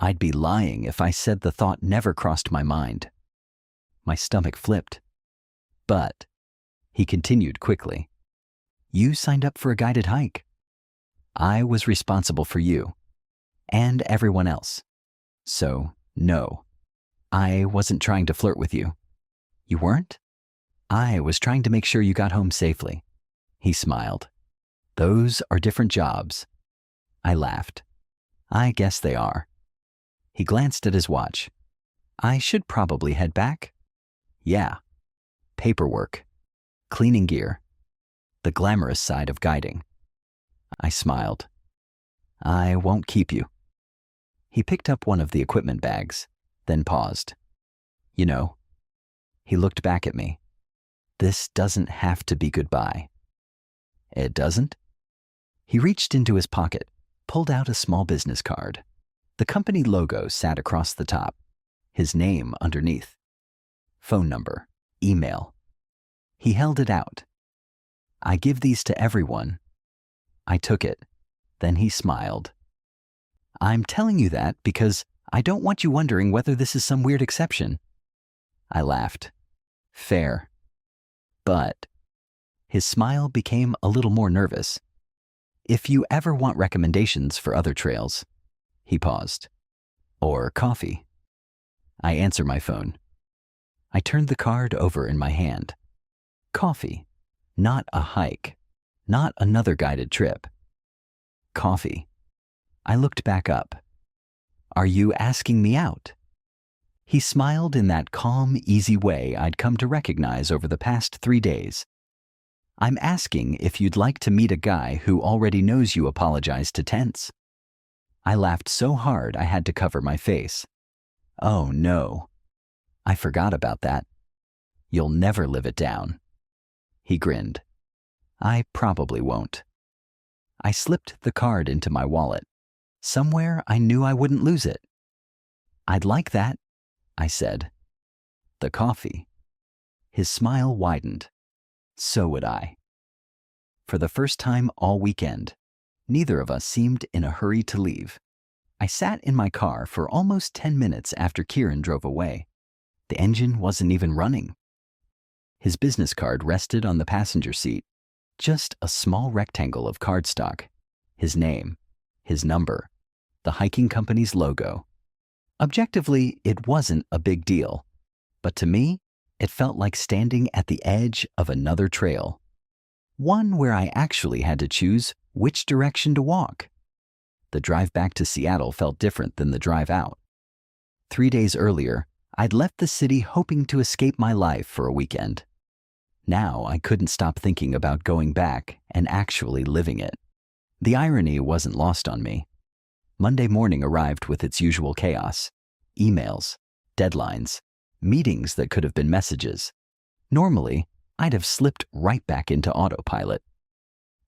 I'd be lying if I said the thought never crossed my mind. My stomach flipped. But, he continued quickly, you signed up for a guided hike. I was responsible for you, and everyone else. So, no, I wasn't trying to flirt with you. You weren't? I was trying to make sure you got home safely. He smiled. Those are different jobs. I laughed. I guess they are. He glanced at his watch. I should probably head back. Yeah. Paperwork. Cleaning gear. The glamorous side of guiding. I smiled. I won't keep you. He picked up one of the equipment bags, then paused. You know, he looked back at me. This doesn't have to be goodbye. It doesn't? He reached into his pocket, pulled out a small business card. The company logo sat across the top, his name underneath. Phone number, email. He held it out. I give these to everyone. I took it. Then he smiled. I'm telling you that because I don't want you wondering whether this is some weird exception. I laughed. Fair. But his smile became a little more nervous. If you ever want recommendations for other trails, he paused. Or coffee. I answer my phone. I turned the card over in my hand. Coffee. Not a hike. Not another guided trip. Coffee. I looked back up. Are you asking me out? He smiled in that calm, easy way I'd come to recognize over the past 3 days. I'm asking if you'd like to meet a guy who already knows you apologize to tense. I laughed so hard I had to cover my face. Oh no. I forgot about that. You'll never live it down. He grinned. I probably won't. I slipped the card into my wallet. Somewhere I knew I wouldn't lose it. I'd like that, I said. The coffee. His smile widened. So would I. For the first time all weekend, neither of us seemed in a hurry to leave. I sat in my car for almost 10 minutes after Kieran drove away. The engine wasn't even running. His business card rested on the passenger seat, just a small rectangle of cardstock. His name, his number, the hiking company's logo. Objectively, it wasn't a big deal, but to me, it felt like standing at the edge of another trail. One where I actually had to choose which direction to walk. The drive back to Seattle felt different than the drive out. 3 days earlier, I'd left the city hoping to escape my life for a weekend. Now I couldn't stop thinking about going back and actually living it. The irony wasn't lost on me. Monday morning arrived with its usual chaos. Emails, deadlines, meetings that could have been messages. Normally, I'd have slipped right back into autopilot.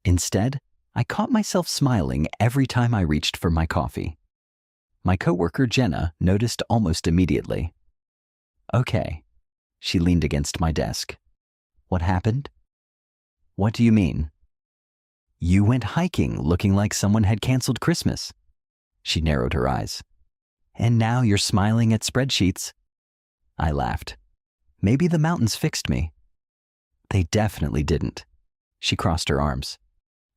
Instead, I caught myself smiling every time I reached for my coffee. My coworker Jenna noticed almost immediately. Okay. She leaned against my desk. What happened? What do you mean? You went hiking looking like someone had canceled Christmas. She narrowed her eyes. And now you're smiling at spreadsheets. I laughed. Maybe the mountains fixed me. They definitely didn't. She crossed her arms.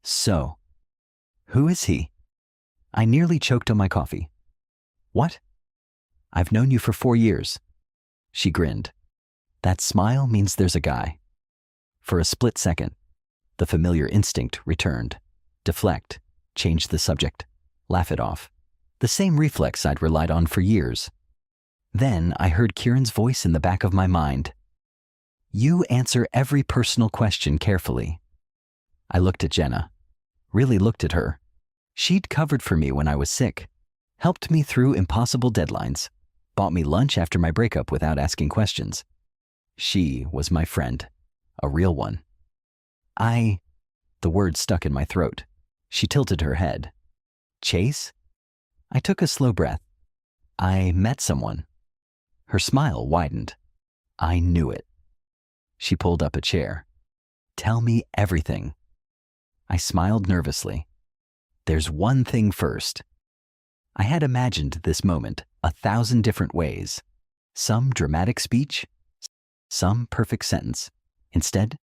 So, who is he? I nearly choked on my coffee. What? I've known you for 4 years. She grinned. That smile means there's a guy. For a split second, the familiar instinct returned. Deflect, change the subject, laugh it off. The same reflex I'd relied on for years. Then I heard Kieran's voice in the back of my mind. You answer every personal question carefully. I looked at Jenna. Really looked at her. She'd covered for me when I was sick, helped me through impossible deadlines, bought me lunch after my breakup without asking questions. She was my friend, a real one. The word stuck in my throat. She tilted her head. Chase? I took a slow breath. I met someone. Her smile widened. I knew it. She pulled up a chair. Tell me everything. I smiled nervously. There's one thing first. I had imagined this moment 1,000 different ways. Some dramatic speech, some perfect sentence. Instead,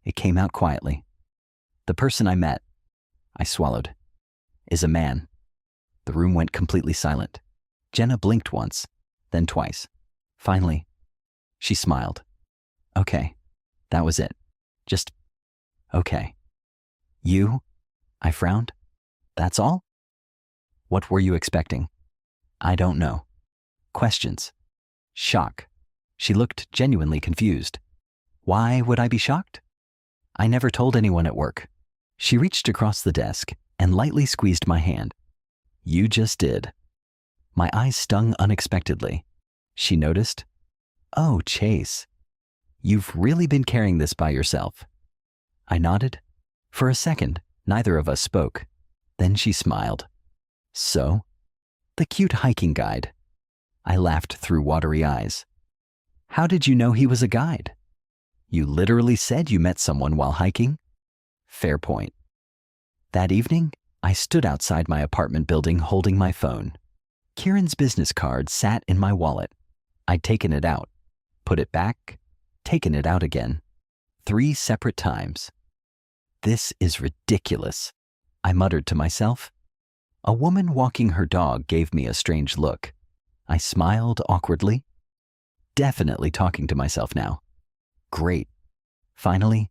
it came out quietly. The person I met, I swallowed, is a man. The room went completely silent. Jenna blinked once, then twice. Finally, she smiled. Okay, that was it. Just, okay. You? I frowned. That's all? What were you expecting? I don't know. Questions. Shock. She looked genuinely confused. Why would I be shocked? I never told anyone at work. She reached across the desk and lightly squeezed my hand. You just did. My eyes stung unexpectedly. She noticed. Oh, Chase. You've really been carrying this by yourself. I nodded. For a second, neither of us spoke. Then she smiled. So? The cute hiking guide. I laughed through watery eyes. How did you know he was a guide? You literally said you met someone while hiking? Fair point. That evening, I stood outside my apartment building holding my phone. Kieran's business card sat in my wallet. I'd taken it out, put it back, taken it out again. 3 separate times. This is ridiculous, I muttered to myself. A woman walking her dog gave me a strange look. I smiled awkwardly. Definitely talking to myself now. Great. Finally,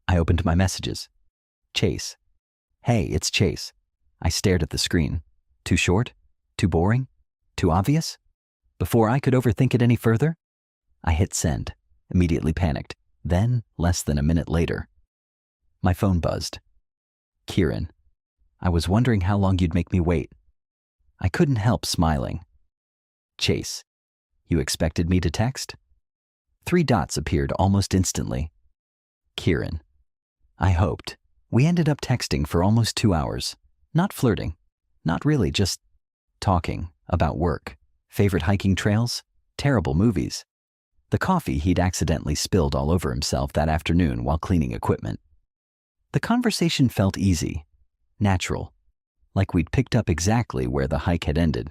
I opened my messages. Chase. Hey, it's Chase. I stared at the screen. Too short? Too boring? Too obvious? Before I could overthink it any further, I hit send, immediately panicked. Then, less than a minute later, my phone buzzed. Kieran, I was wondering how long you'd make me wait. I couldn't help smiling. Chase, you expected me to text? 3 dots appeared almost instantly. Kieran, I hoped. We ended up texting for almost 2 hours. Not flirting. Not really, just talking about work, favorite hiking trails, terrible movies, the coffee he'd accidentally spilled all over himself that afternoon while cleaning equipment. The conversation felt easy, natural, like we'd picked up exactly where the hike had ended.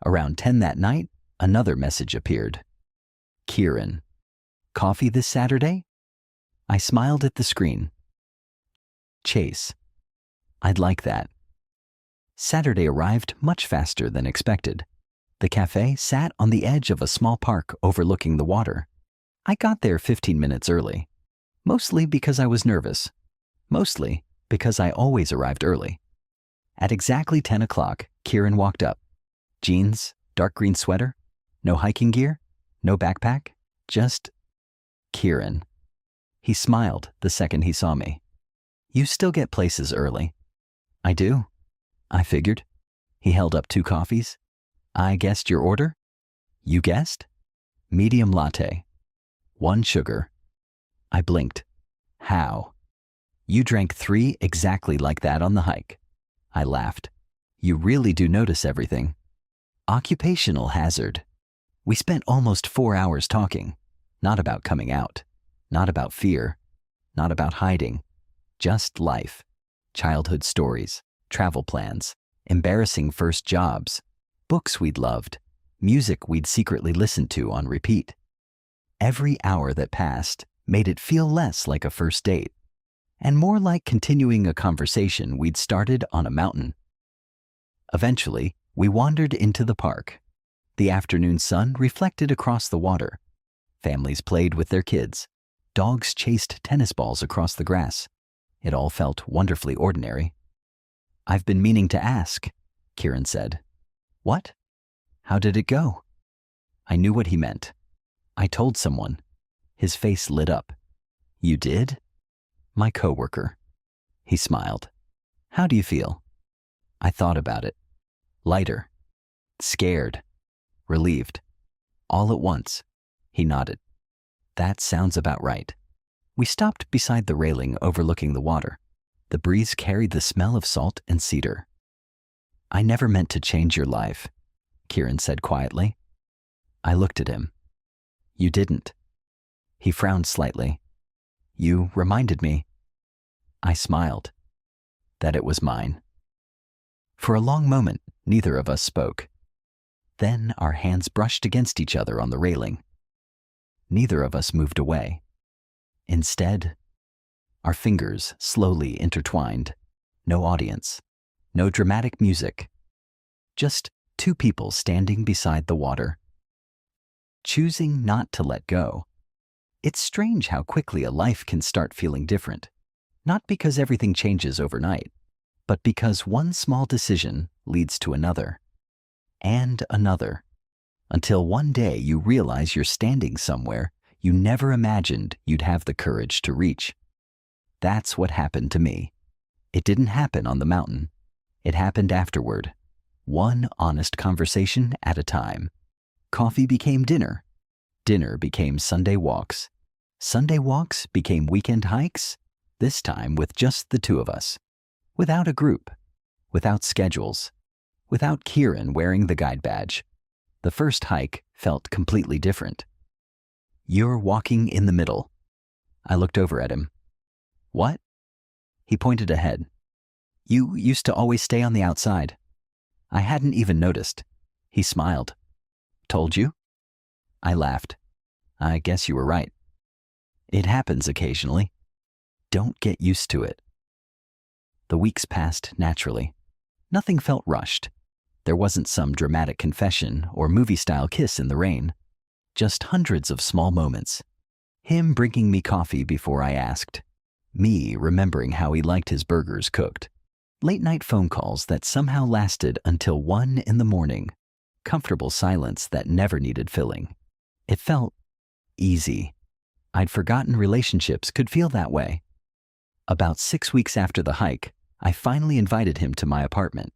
Around 10 that night, another message appeared. Kieran, coffee this Saturday? I smiled at the screen. Chase, I'd like that. Saturday arrived much faster than expected. The cafe sat on the edge of a small park overlooking the water. I got there 15 minutes early, mostly because I was nervous, mostly because I always arrived early. At exactly 10 o'clock, Kieran walked up. Jeans, dark green sweater, no hiking gear, no backpack, just Kieran. He smiled the second he saw me. You still get places early. I do, I figured. He held up 2 coffees. I guessed your order? You guessed? Medium latte. 1 sugar. I blinked. How? You drank 3 exactly like that on the hike. I laughed. You really do notice everything. Occupational hazard. We spent almost 4 hours talking. Not about coming out. Not about fear. Not about hiding. Just life. Childhood stories. Travel plans. Embarrassing first jobs. Books we'd loved. Music we'd secretly listened to on repeat. Every hour that passed made it feel less like a first date and more like continuing a conversation we'd started on a mountain. Eventually, we wandered into the park. The afternoon sun reflected across the water. Families played with their kids. Dogs chased tennis balls across the grass. It all felt wonderfully ordinary. I've been meaning to ask, Kieran said. What? How did it go? I knew what he meant. I told someone. His face lit up. You did? My coworker. He smiled. How do you feel? I thought about it. Lighter. Scared. Relieved. All at once. He nodded. That sounds about right. We stopped beside the railing overlooking the water. The breeze carried the smell of salt and cedar. I never meant to change your life, Kieran said quietly. I looked at him. You didn't. He frowned slightly. You reminded me. I smiled. That it was mine. For a long moment, neither of us spoke. Then our hands brushed against each other on the railing. Neither of us moved away. Instead, our fingers slowly intertwined. No audience. No dramatic music. Just 2 people standing beside the water. Choosing not to let go. It's strange how quickly a life can start feeling different. Not because everything changes overnight, but because one small decision leads to another. And another. Until one day you realize you're standing somewhere you never imagined you'd have the courage to reach. That's what happened to me. It didn't happen on the mountain. It happened afterward. One honest conversation at a time. Coffee became dinner. Dinner became Sunday walks. Sunday walks became weekend hikes, this time with just the 2 of us. Without a group. Without schedules. Without Kieran wearing the guide badge. The first hike felt completely different. You're walking in the middle. I looked over at him. What? He pointed ahead. You used to always stay on the outside. I hadn't even noticed. He smiled. Told you? I laughed. I guess you were right. It happens occasionally. Don't get used to it. The weeks passed naturally. Nothing felt rushed. There wasn't some dramatic confession or movie-style kiss in the rain. Just hundreds of small moments. Him bringing me coffee before I asked. Me remembering how he liked his burgers cooked. Late-night phone calls that somehow lasted until 1 in the morning. Comfortable silence that never needed filling. It felt easy. I'd forgotten relationships could feel that way. About 6 weeks after the hike, I finally invited him to my apartment.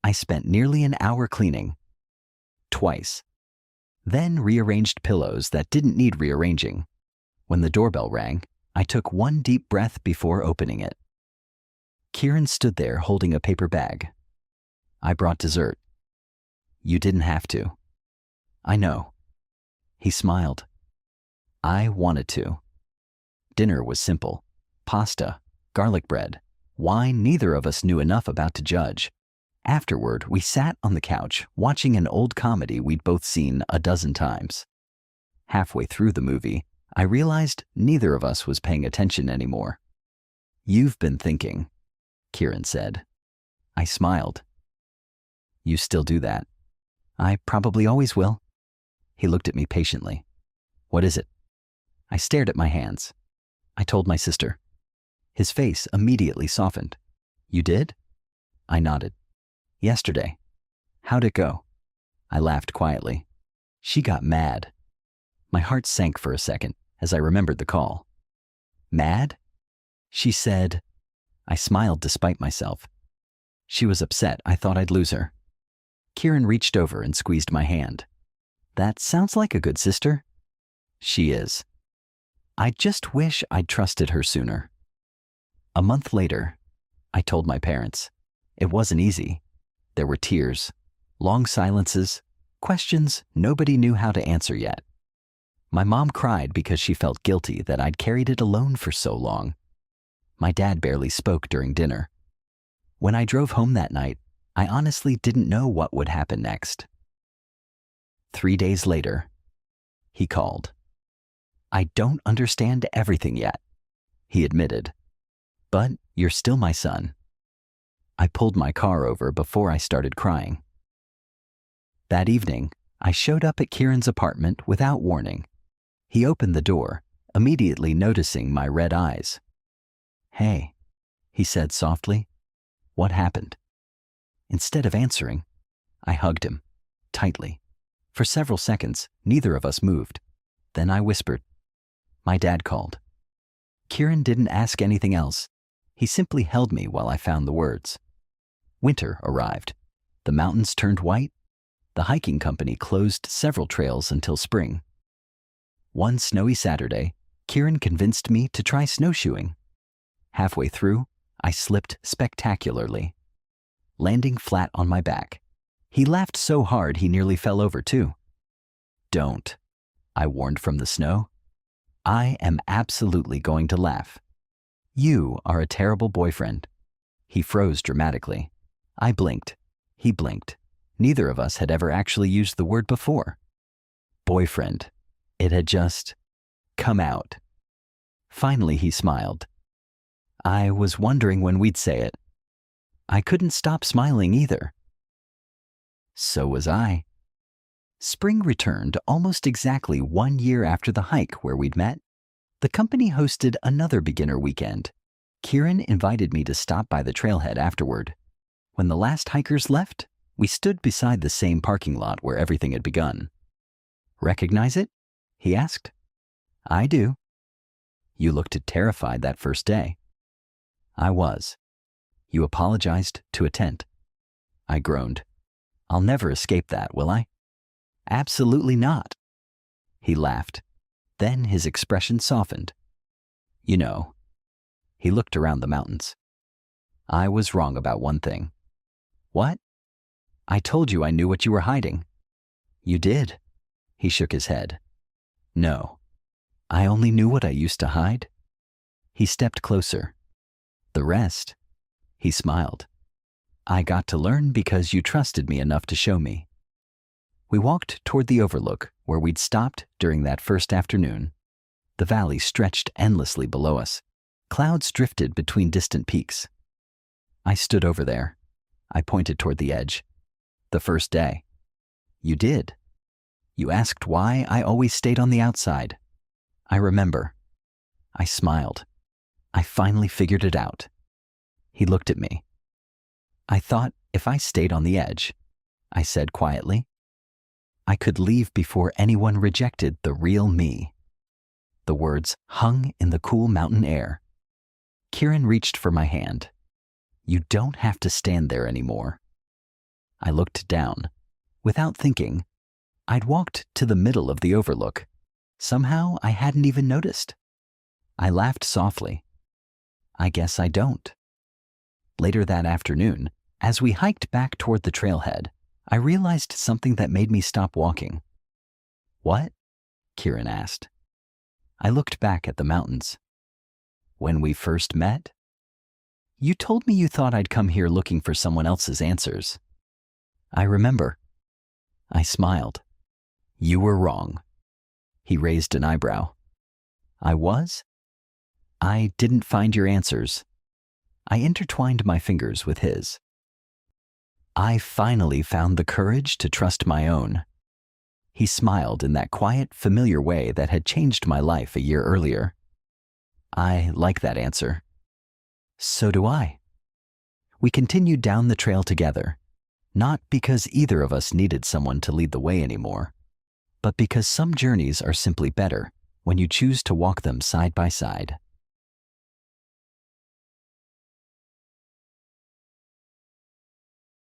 I spent nearly an hour cleaning. Twice. Then rearranged pillows that didn't need rearranging. When the doorbell rang, I took one deep breath before opening it. Kieran stood there holding a paper bag. I brought dessert. You didn't have to. I know. He smiled. I wanted to. Dinner was simple. Pasta, garlic bread, wine neither of us knew enough about to judge. Afterward, we sat on the couch watching an old comedy we'd both seen a dozen times. Halfway through the movie, I realized neither of us was paying attention anymore. You've been thinking, Kieran said. I smiled. You still do that. I probably always will. He looked at me patiently. What is it? I stared at my hands. I told my sister. His face immediately softened. You did? I nodded. Yesterday. How'd it go? I laughed quietly. She got mad. My heart sank for a second as I remembered the call. Mad? She said. I smiled despite myself. She was upset I thought I'd lose her. Kieran reached over and squeezed my hand. That sounds like a good sister. She is. I just wish I'd trusted her sooner. A month later, I told my parents. It wasn't easy. There were tears, long silences, questions nobody knew how to answer yet. My mom cried because she felt guilty that I'd carried it alone for so long. My dad barely spoke during dinner. When I drove home that night, I honestly didn't know what would happen next. 3 days later, he called. I don't understand everything yet, he admitted. But you're still my son. I pulled my car over before I started crying. That evening, I showed up at Kieran's apartment without warning. He opened the door, immediately noticing my red eyes. Hey, he said softly. What happened? Instead of answering, I hugged him, tightly. For several seconds, neither of us moved. Then I whispered. My dad called. Kieran didn't ask anything else. He simply held me while I found the words. Winter arrived. The mountains turned white. The hiking company closed several trails until spring. One snowy Saturday, Kieran convinced me to try snowshoeing. Halfway through, I slipped spectacularly, landing flat on my back. He laughed so hard he nearly fell over too. Don't, I warned from the snow. I am absolutely going to laugh. You are a terrible boyfriend. He froze dramatically. I blinked. He blinked. Neither of us had ever actually used the word before. Boyfriend. It had just come out. Finally, he smiled. I was wondering when we'd say it. I couldn't stop smiling either. So was I. Spring returned almost exactly 1 year after the hike where we'd met. The company hosted another beginner weekend. Kieran invited me to stop by the trailhead afterward. When the last hikers left, we stood beside the same parking lot where everything had begun. Recognize it? He asked. I do. You looked terrified that first day. I was. You apologized to a tent. I groaned. I'll never escape that, will I? Absolutely not. He laughed. Then his expression softened. You know. He looked around the mountains. I was wrong about one thing. What? I told you I knew what you were hiding. You did. He shook his head. No. I only knew what I used to hide. He stepped closer. The rest, he smiled. I got to learn because you trusted me enough to show me. We walked toward the overlook where we'd stopped during that first afternoon. The valley stretched endlessly below us. Clouds drifted between distant peaks. I stood over there. I pointed toward the edge. The first day. You did. You asked why I always stayed on the outside. I remember. I smiled. I finally figured it out. He looked at me. I thought if I stayed on the edge, I said quietly, I could leave before anyone rejected the real me. The words hung in the cool mountain air. Kieran reached for my hand. You don't have to stand there anymore. I looked down. Without thinking, I'd walked to the middle of the overlook. Somehow I hadn't even noticed. I laughed softly. I guess I don't. Later that afternoon, as we hiked back toward the trailhead, I realized something that made me stop walking. What? Kieran asked. I looked back at the mountains. When we first met? You told me you thought I'd come here looking for someone else's answers. I remember. I smiled. You were wrong. He raised an eyebrow. I was? I didn't find your answers. I intertwined my fingers with his. I finally found the courage to trust my own. He smiled in that quiet, familiar way that had changed my life a year earlier. I like that answer. So do I. We continued down the trail together, not because either of us needed someone to lead the way anymore, but because some journeys are simply better when you choose to walk them side by side.